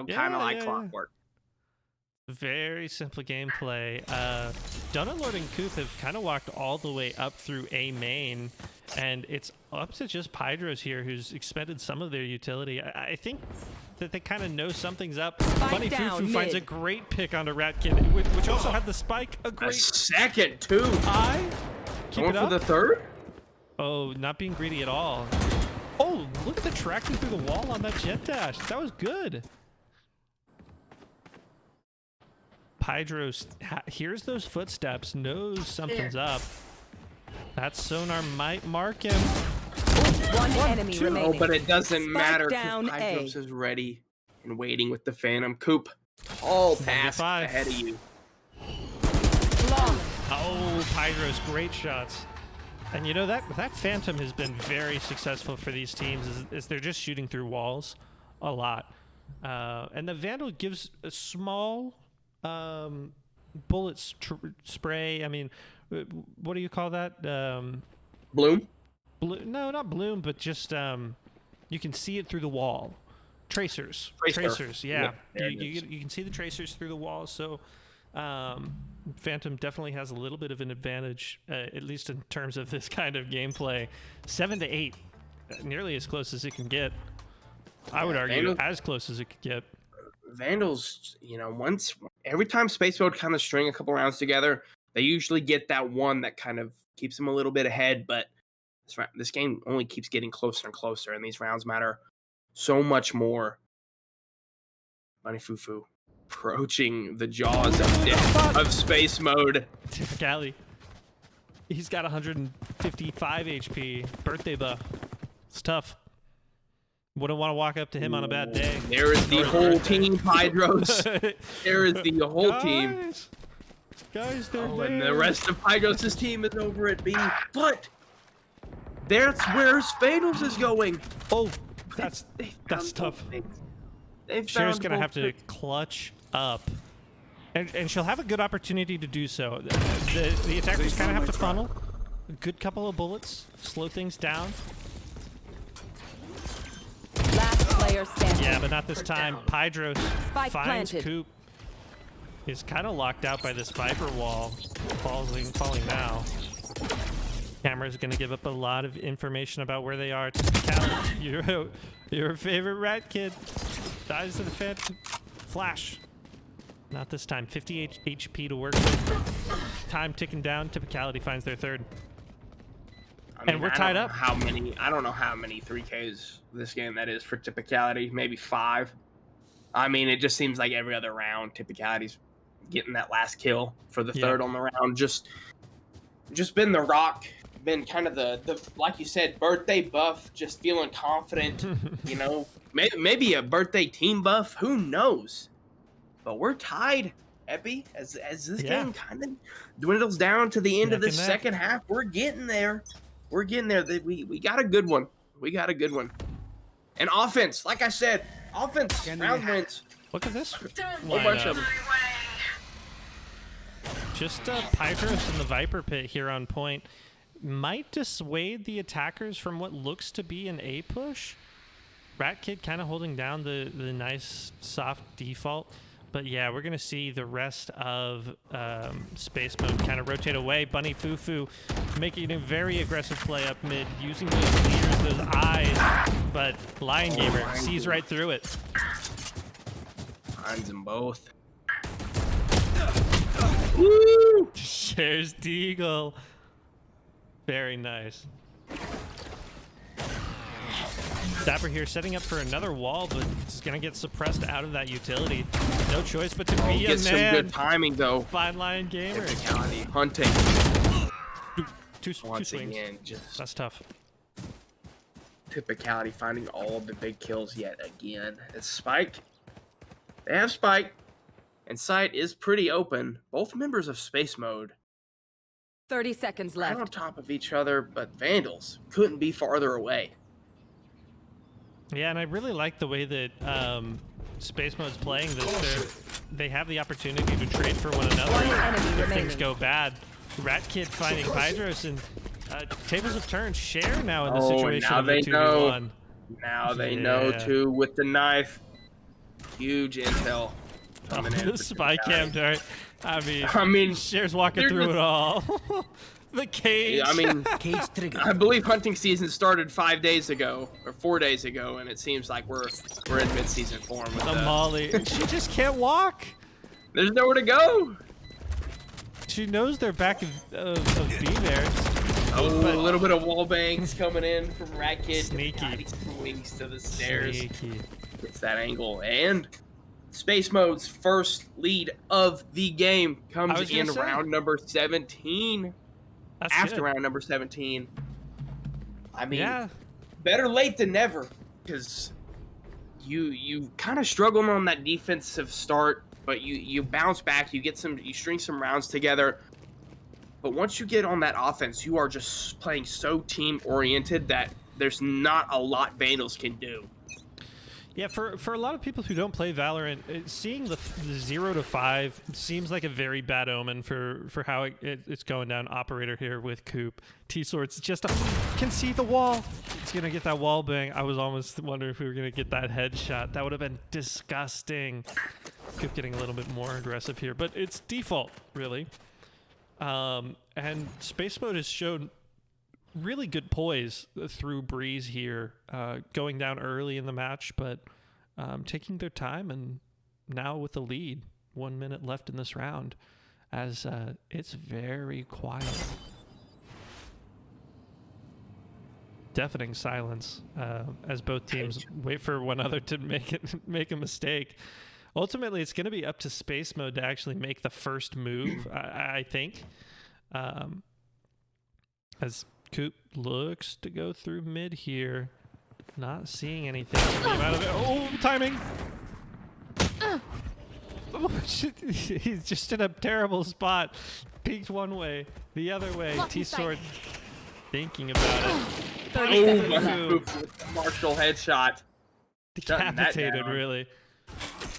Kind of like clockwork. Very simple gameplay. Donut Lord and Coop have kind of walked all the way up through A main, and it's up to just Pydros here, who's expended some of their utility. I think that they kind of know something's up. Bunny Fufu finds a great pick onto Rat Kid, which also had the spike. A second, too. Keep it up. For the third? Oh, not being greedy at all. Oh, look at the tracking through the wall on that jet dash. That was good. Pydros hears those footsteps, knows something's up. That sonar might mark him. One enemy remaining. Oh, but it doesn't matter down because Pydros is ready and waiting with the Phantom. Coop, all pass ahead of you. Oh, Pydros, great shots. And that Phantom has been very successful for these teams is they're just shooting through walls a lot. And the Vandal gives a small bullet spray. I mean, what do you call that? Bloom? No, not bloom, but just you can see it through the wall. Tracers, yeah. You can see the tracers through the wall, so Phantom definitely has a little bit of an advantage, at least in terms of this kind of gameplay. 7 to 8, nearly as close as it can get. I would argue as close as it could get. Vandals, every time Space Mode kind of string a couple rounds together, they usually get that one that kind of keeps them a little bit ahead, but this game only keeps getting closer and closer, and these rounds matter so much more. Bunny Fufu approaching the jaws of Space Mode. Typicality. He's got 155 HP. Birthday buff. It's tough. Wouldn't want to walk up to him on a bad day. There is the whole team, Pydros. There is the whole team. Guys, they're there. And the rest of Pydros' team is over at B. But that's where Spanos is going. Oh, that's tough. Share's gonna have to clutch up And she'll have a good opportunity to do so. The attackers kind of have to funnel. A good couple of bullets, slow things down. Last player standing. Yeah, but not this time. Pydros Spike finds planted. Coop. He's kind of locked out by this Viper wall. Falling now. Camera's going to give up a lot of information about where they are. Cal, your favorite rat kid dies to the phantom flash. Not this time. 58 HP to work with. Time ticking down. Typicality finds their third. I mean, and we're tied up. I don't know how many 3Ks this game that is for Typicality. Maybe 5. I mean, it just seems like every other round, Typicality's getting that last kill for the third on the round. Just been the rock. Been kind of the like you said, birthday buff. Just feeling confident. You know, maybe a birthday team buff. Who knows? But we're tied, Epi. As this game kind of dwindles down to the end of the second half, we're getting there. We're getting there. We got a good one. We got a good one. And offense, like I said, offense round wins. Look at this. Whole bunch of them. Just Pydros in the Viper pit here on point. Might dissuade the attackers from what looks to be an A push. Rat Kid kind of holding down the nice soft default. But yeah, we're going to see the rest of Space Mode kind of rotate away. Bunny Fufu making a very aggressive play up mid, using those leers, those eyes. But Lion Gamer sees right through it. Finds them both. Woo! Shares Deagle. Very nice. Dapper here setting up for another wall, but it's going to get suppressed out of that utility. No choice but to be a man. Some good timing, though. Fine Lion Gamer. Typicality hunting. Two swings. Again, that's tough. Typicality finding all of the big kills yet again. It's Spike. They have Spike. And Sight is pretty open. Both members of Space Mode. 30 seconds left. Right on top of each other, but Vandals couldn't be farther away. Yeah, and I really like the way that Space Mode's playing this. They have the opportunity to trade for one another if things go bad. Rat Kid finding Pydros, and tables have turned. Share now in the situation now of they the 2v1. know. Now they know, too, with the knife. Huge intel coming in. The spy cam dart. I mean, Share's walking through it all. The cage. I mean, cage trigger. I believe hunting season started 5 days ago or 4 days ago, and it seems like we're in mid-season form with the Molly. She just can't walk. There's nowhere to go. She knows they're back of B there. Oh, a little bit of wall bangs coming in from Rat Kid. Sneaky. God, he swings to the stairs. Sneaky. Gets that angle, and Space Mode's first lead of the game comes in round number 17. That's after good. round number 17. I mean, better late than never, because you kind of struggled on that defensive start, but you bounce back, you string some rounds together. But once you get on that offense, you are just playing so team oriented that there's not a lot Vandals can do. Yeah, for a lot of people who don't play Valorant, seeing the 0 to 5 seems like a very bad omen for how it's going down. Operator here with Coop. T-Swords just can see the wall. It's going to get that wall bang. I was almost wondering if we were going to get that headshot. That would have been disgusting. Coop getting a little bit more aggressive here, but it's default, really. And Space Mode has shown really good poise through Breeze here, going down early in the match, but taking their time, and now with the lead, 1 minute left in this round, as it's very quiet. Deafening silence as both teams wait for one another to make a mistake. Ultimately, it's going to be up to Space Mode to actually make the first move, I think. As Coop looks to go through mid here. Not seeing anything coming out of it. Oh, timing! Oh, shit. He's just in a terrible spot. Peeked one way, the other way. T-Sword thinking about it. 30 seconds left. Marshall headshot. Decapitated, really.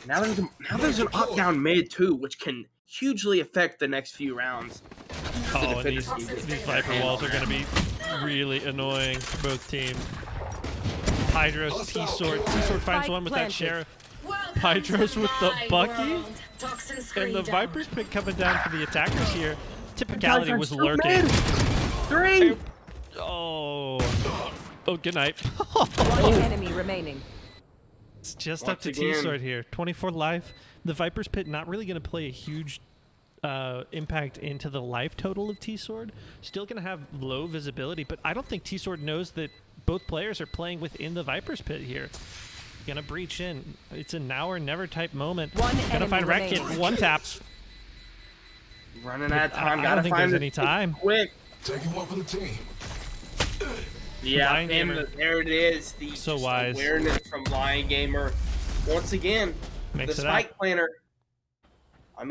Now there's an up down mid too, which can hugely affect the next few rounds. Oh, and these Viper walls are going to be really annoying for both teams. Hydros, T-Sword. T-Sword finds one with that Sheriff. Hydros with the Bucky. And the Viper's pick coming down for the attackers here. Typicality was lurking. 3! Oh, good night. One enemy remaining. It's just Once up to again. T-Sword here. 24 life. The Viper's pit not really going to play a huge impact into the life total of T-Sword. Still going to have low visibility, but I don't think T-Sword knows that both players are playing within the Viper's pit here. Gonna breach in. It's a now or never type moment. Gonna find Rat Kid. One tap. Running out of time. I don't think there's any it time. quick. Taking one for the team. Yeah, Lion and Gamer. there it is. The So just wise. awareness from Lion Gamer. Once again, Makes the it spike up. planner. I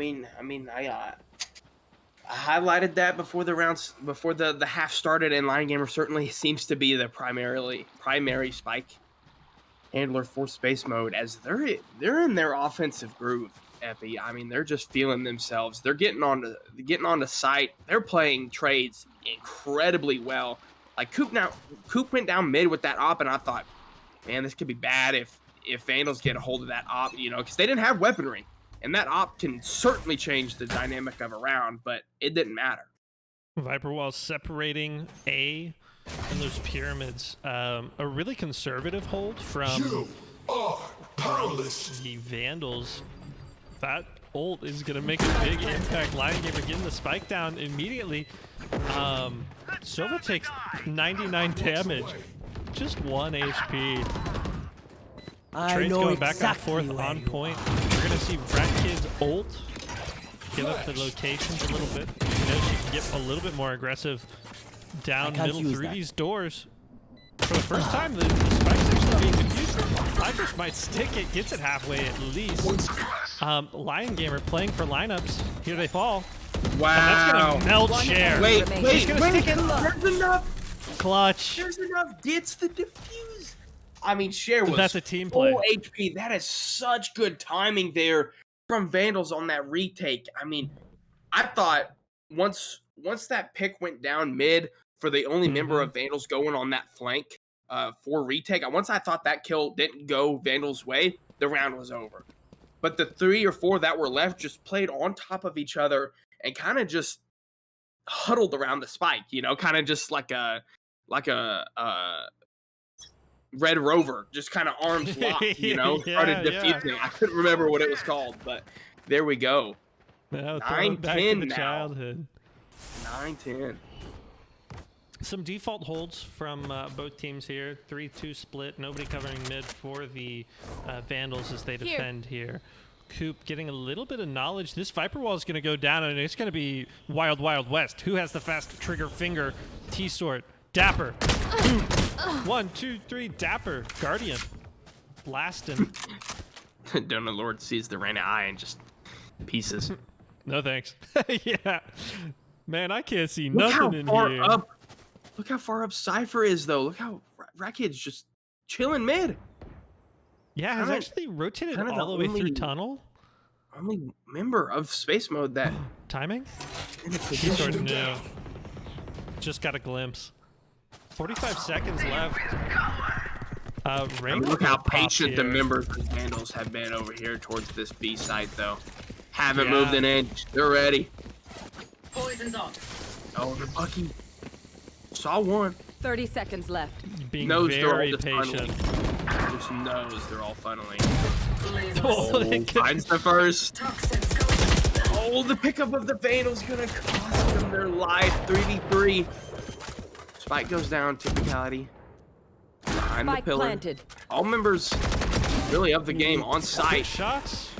highlighted that before the rounds, before the half started, and Lion Gamer certainly seems to be the primary spike handler for space mode, as they're in their offensive groove. Epi, I mean, they're just feeling themselves. They're getting on the site. They're playing trades incredibly well. Like Coop went down mid with that op, and I thought, man, this could be bad if Vandals get a hold of that op, because they didn't have weaponry. And that op can certainly change the dynamic of a round, but it didn't matter. Viper wall separating A and those pyramids. A really conservative hold from You are powerless. the Vandals. That ult is going to make a big impact. Lion Gamer getting the spike down immediately. Sova takes 99 damage. Just 1 HP. Trade's going back and forth on point. We're going to see Rat Kid's ult give up the locations a little bit. She knows she can get a little bit more aggressive down middle through these doors. For the first time, the spike's actually being diffused. Hydros might stick it, gets it halfway at least. Lion Gamer playing for lineups. Here they fall. Wow. And that's going to melt share. Wait, He's gonna stick it. There's enough. Clutch. There's enough. Gets the diffuse. I mean, Cher was That's a team play. full HP. That is such good timing there from Vandals on that retake. I mean, I thought once that pick went down mid for the only member of Vandals going on that flank for retake, once I thought that kill didn't go Vandals' way, the round was over. But the 3 or 4 that were left just played on top of each other and kind of just huddled around the spike, kind of just like a Red Rover, just kind of arms locked, started defusing. I couldn't remember what it was called, but there we go. Now throwing back to 9-10 the now. childhood. 9-10. Some default holds from both teams here. 3-2 split. Nobody covering mid for the Vandals as they defend here. Coop getting a little bit of knowledge. This Viper wall is going to go down, and it's going to be Wild Wild West. Who has the fast trigger finger? T-Sword. Dapper. Coop. 1, 2, 3. Dapper. Guardian. Blasting. Donut Lord sees the Reyna eye and just pieces. No thanks. Yeah. Man, I can't see Look how nothing in far here. up. Look how far up Cypher is, though. Look how Rakid's just chilling mid. Yeah, has actually rotated kind of all the way through only- tunnel. Only member of space mode that Timing? in a He position. sort of knew. Just got a glimpse. 45 seconds left. Look how patient the members of Vandals have been over here towards this B site, though. Haven't moved an inch. They're ready. Poison's on. Oh, the Bucky. Saw one. 30 seconds left. Being Knows they're all very just patient. Just knows they're all funneling. Oh, they could- Finds the first. Toxins going. Oh, the pickup of the Vandals gonna cost them their life. 3v3. Spike goes down. Typicality. Behind Spike the pillar. planted. All members really of the game on site. Shots.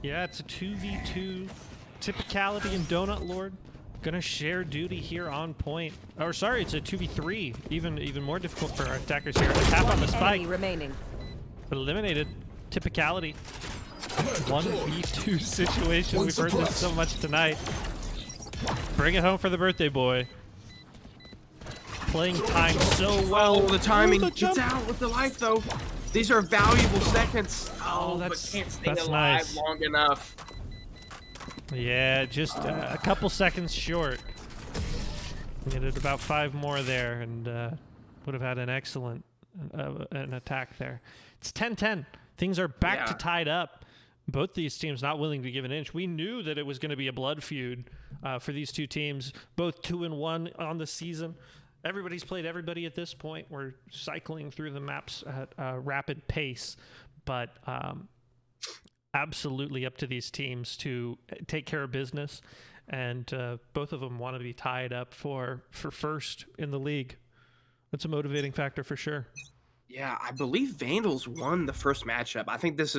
Yeah, it's a 2v2. Typicality and Donut Lord gonna share duty here on point. Or sorry, it's a 2v3. Even more difficult for our attackers here. Tap on the spike. Enemy remaining. Eliminated. Typicality. 1v2 situation. We've heard this so much tonight. Bring it home for the birthday boy. Playing time so well. Oh, the timing. Ooh, the Gets jump. out with the life, though. These are valuable seconds. Oh, But that's can't stay alive nice. long enough. Yeah, just a couple seconds short. Needed about 5 more there, and would have had an excellent an attack there. It's 10-10. Things are back to tied up. Both these teams not willing to give an inch. We knew that it was going to be a blood feud for these two teams, both 2-1 on the season. Everybody's played everybody at this point. We're cycling through the maps at a rapid pace, but absolutely up to these teams to take care of business, and both of them want to be tied up for first in the league. That's a motivating factor for sure. Yeah, I believe Vandals won the first matchup. I think this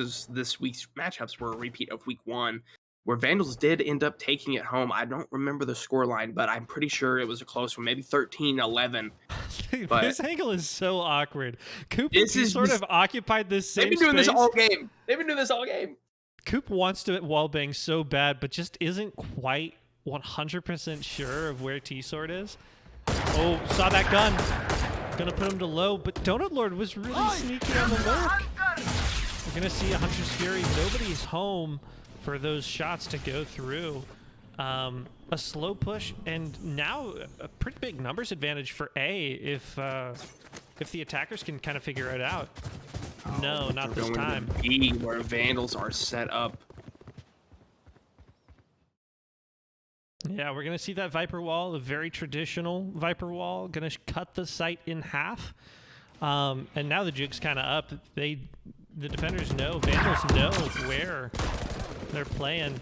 week's matchups were a repeat of week 1, where Vandals did end up taking it home. I don't remember the scoreline, but I'm pretty sure it was a close one, maybe 13-11. But this angle is so awkward. Coop and T sort of occupied this same They've been doing space. this all game. They've been doing this all game. Coop wants to wallbang so bad, but just isn't quite 100% sure of where T-Sword is. Oh, saw that gun. Gonna put him to low, but Donut Lord was really sneaky on the lurk. We're gonna see a Hunter's Fury. Nobody's home for those shots to go through. A slow push, and now a pretty big numbers advantage for A if the attackers can kind of figure it out. No, not this time. B, where Vandals are set up. Yeah, we're going to see that Viper wall, a very traditional Viper wall, going to cut the site in half. And now the jig's kind of up. The defenders know, Vandals know where they're playing.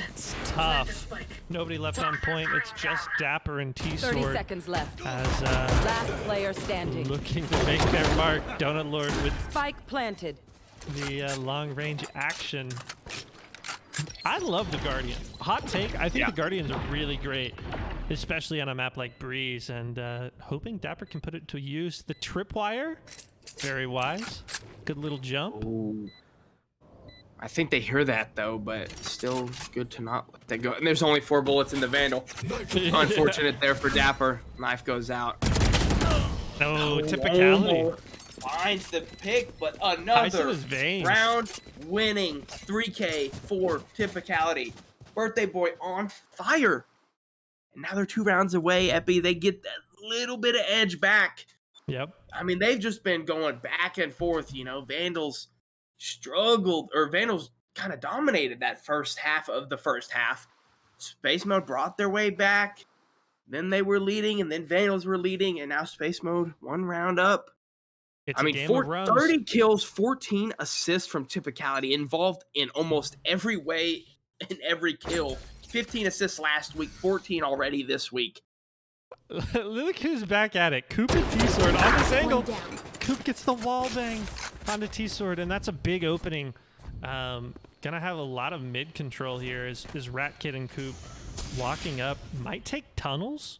It's tough. Nobody left on point. It's just Dapper and T-Sword. 30 seconds left. As Last player standing. looking to make their mark. Donut Lord with Spike planted. the long-range action. I love the Guardian. Hot take, I think the Guardians are really great, especially on a map like Breeze, and hoping Dapper can put it to use. The tripwire, very wise. Good little jump. Ooh. I think they hear that, though, but still good to not let that go. And there's only 4 bullets in the Vandal. Unfortunate there for Dapper. Knife goes out. No, typicality. Finds the pick, but another veins. round-winning 3K for Typicality. Birthday Boy on fire. And now they're 2 rounds away. Epi, they get that little bit of edge back. Yep. I mean, they've just been going back and forth, you know. Vandals kind of dominated that first half of the first half. Space Mode brought their way back. Then they were leading, and then Vandals were leading, and now Space Mode 1 round up. It's I mean, a game of runs. 30 kills, 14 assists from Typicality, involved in almost every way in every kill. 15 assists last week, 14 already this week. Look who's back at it. Coop and T-Sword on this angle. Coop gets the wall bang onto T-Sword, and that's a big opening. Gonna have a lot of mid control here as Rat Kid and Coop walking up. Might take tunnels.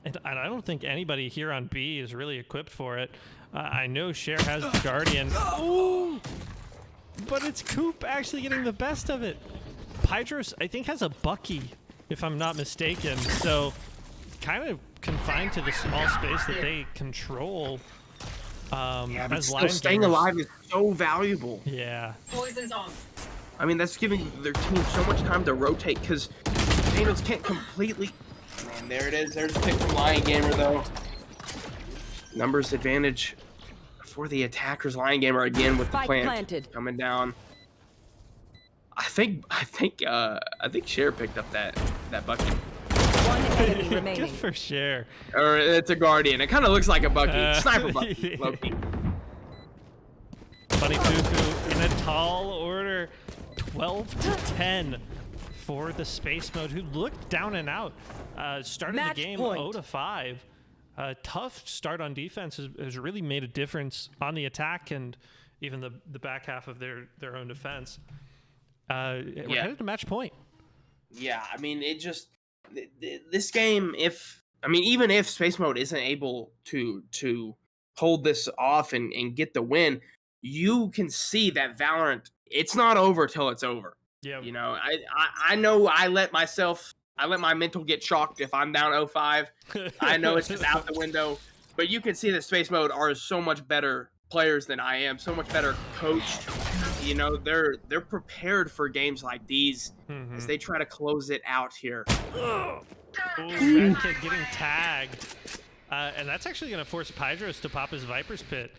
And I don't think anybody here on B is really equipped for it. I know Cher has the Guardian. Ooh! But it's Coop actually getting the best of it. Pydros, I think, has a Bucky, if I'm not mistaken. So kind of confined to the small space that they control. As still staying alive is so valuable. Yeah. Poison's off. I mean, that's giving their team so much time to rotate because Vandals can't completely... Man, there it is. There's a pick from Lion Gamer, though. Numbers advantage for the attackers. Lion Gamer again with Spike the plant planted. coming down. I think Cher picked up that bucket. One enemy Good remaining. for Cher. Or it's a Guardian. It kind of looks like a bucket. Sniper bucket. Low-key. Bunny Fufu in a tall order. 12-10 for the Space Mode, who looked down and out. Started Match the game point. 0-5. Tough start on defense has really made a difference on the attack and even the back half of their own defense. We're headed to match point. Yeah, I mean, it just this game. Even if Space Mode isn't able to hold this off and get the win, you can see that Valorant. It's not over till it's over. Yeah, You know, I know I let my mental get shocked if I'm down 0-5. I know it's just out the window. But you can see that Space Mode are so much better players than I am, so much better coached. You know, they're prepared for games like these as they try to close it out here. Ooh, that kid getting tagged. And that's actually going to force Pydros to pop his Viper's Pit.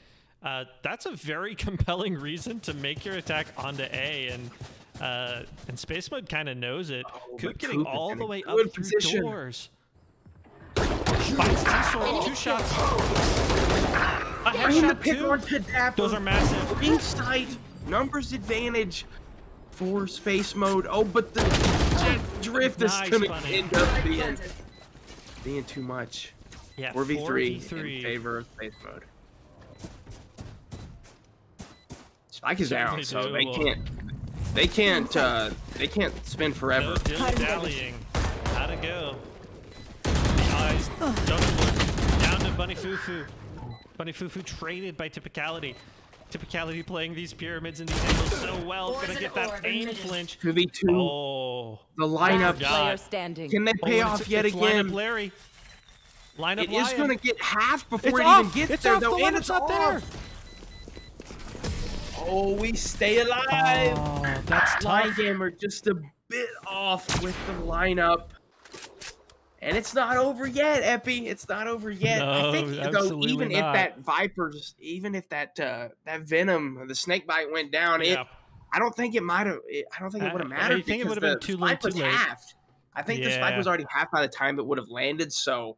That's a very compelling reason to make your attack onto A, and Space Mode kind of knows it. Coop getting all the way up through doors. Finds T-Sword, 2 shots. A headshot, 2. Those are massive. Inside numbers advantage for Space Mode. Oh, but the jet drift is going to end up being too much. Yeah, 4v3 in favor of Space Mode. Spike is down, so they can't spin forever. No dilly-dallying. How'd it go? Eyes don't look. Down to Bunny Fufu. Bunny Fufu traded by Typicality. Typicality playing these pyramids and these angles so well. Gonna get that aim flinch. 2v2. Oh, the lineup. Player standing. Can they pay off yet again? Lineup Larry. Lineup It is going to get half before it's it off. even gets It's there, off. though. The And it's lineup's not there. Oh, we stay alive. Oh, that's Line tough. Gamer just a bit off with the lineup. And it's not over yet, Epi. It's not over yet. No, I think though, absolutely even not. if that Viper's, even if that Venom, the snake bite went down, Yeah. I don't think it might have. I don't think it would have mattered. I think it because would have been the too spike late. was halved. I think the spike Yeah. was already half by the time it would have landed. So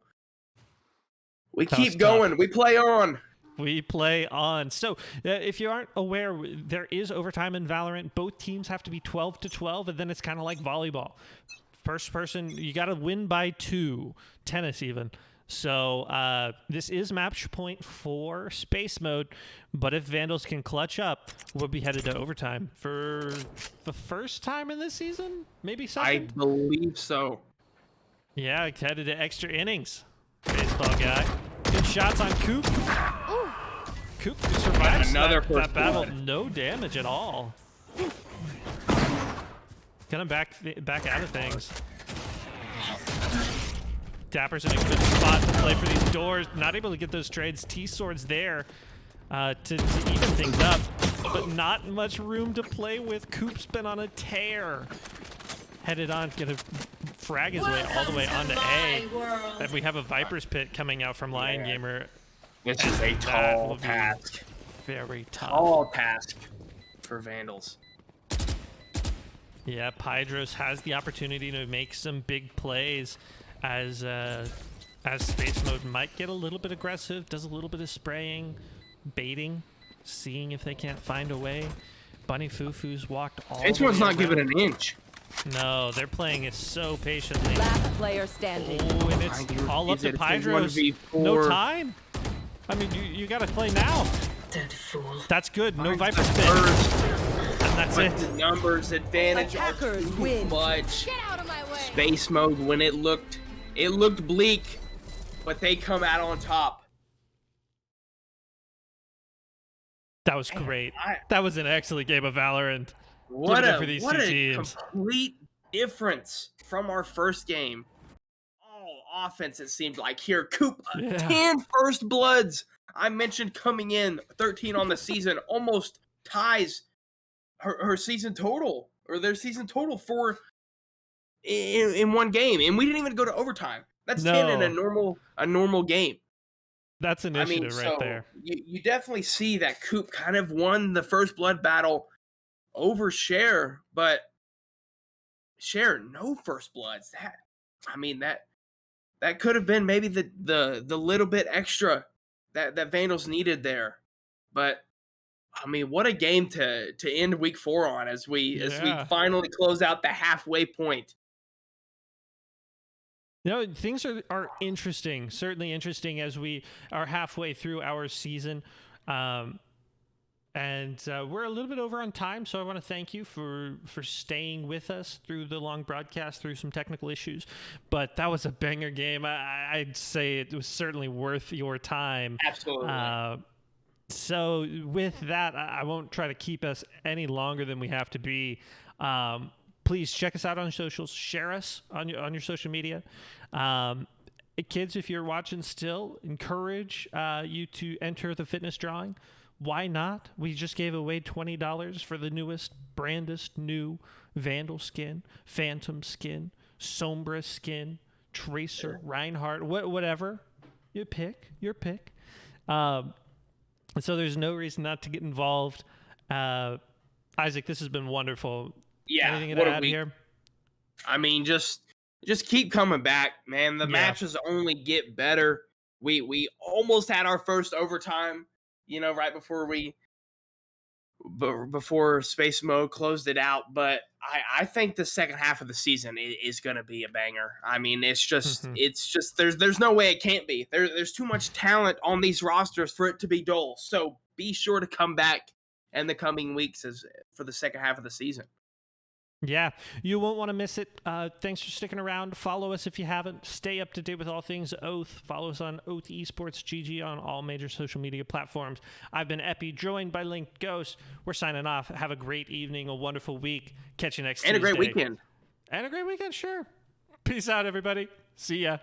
we That was keep going. We play on. We play on. So, if you aren't aware, there is overtime in Valorant. Both teams have to be 12 to 12, and then it's kind of like volleyball. First person, you got to win by 2. Tennis, even. So, this is match point for Space Mode, but if Vandals can clutch up, we'll be headed to overtime for the first time in this season? Maybe I second? believe so. Yeah, headed to extra innings. Baseball guy. Good shots on Coop. Coop survives Another that battle. blood. No damage at all. Gonna back out of things. Dapper's in a good spot to play for these doors. Not able to get those trades. T-Sword's there to even things up, but not much room to play with. Coop's been on a tear. Headed on, gonna frag his way all the way onto A. And we have a Viper's Pit coming out from Lion Gamer. This is a That tall will be task. very tough. Tall task for Vandals. Yeah, Pydros has the opportunity to make some big plays as Space Mode might get a little bit aggressive, does a little bit of spraying, baiting, seeing if they can't find a way. Bunny Fufu's walked all This the way one's not giving around. an inch. No, they're playing it so patiently. Last player standing. Oh, and it's all up to Pydros. No time. I mean, you got to play now. Dead fool. That's good. No Viper's Pit. First, And that's but it. the numbers advantage are Attackers too win. much. Get out of my way. Space Mode when it looked bleak, but they come out on top. That was great. That was an excellent game of Valorant. What Give it a up for these what two a teams. complete difference from our first game. All offense, it seemed like here. Coop, Yeah. 10 first bloods. I mentioned coming in 13 on the season, almost ties her season total, or their season total for in one game, and we didn't even go to overtime. That's 10 in a normal game. That's initiative right there. You definitely see that Coop kind of won the first blood battle over Cher, but Cher no first bloods. That could have been maybe the little bit extra that Vandals needed there. But I mean, what a game to end week 4 on as we finally close out the halfway point. You know, things are interesting, certainly interesting as we are halfway through our season. And we're a little bit over on time, so I want to thank you for staying with us through the long broadcast, through some technical issues. But that was a banger game. I'd say it was certainly worth your time. Absolutely. So with that, I won't try to keep us any longer than we have to be. Please check us out on socials. Share us on your social media. kids, if you're watching still, encourage you to enter the fitness drawing. Why not? We just gave away $20 for the newest, brandest new Vandal skin, Phantom skin, Sombra skin, Tracer, Reinhardt, whatever. Your pick. So there's no reason not to get involved. Isaac, this has been wonderful. Yeah, Anything what to a add week. here? I mean, just keep coming back, man. The matches only get better. We almost had our first overtime, right before Space Mode closed it out. But I think the second half of the season is going to be a banger. I mean, it's just there's no way it can't be. There's too much talent on these rosters for it to be dull. So be sure to come back in the coming weeks for the second half of the season. Yeah, you won't want to miss it. Thanks for sticking around. Follow us if you haven't. Stay up to date with all things Oath. Follow us on Oath Esports GG on all major social media platforms. I've been Epi, joined by Linked Ghost. We're signing off. Have a great evening, a wonderful week. Catch you next Tuesday. And a great weekend. And a great weekend, sure. Peace out, everybody. See ya.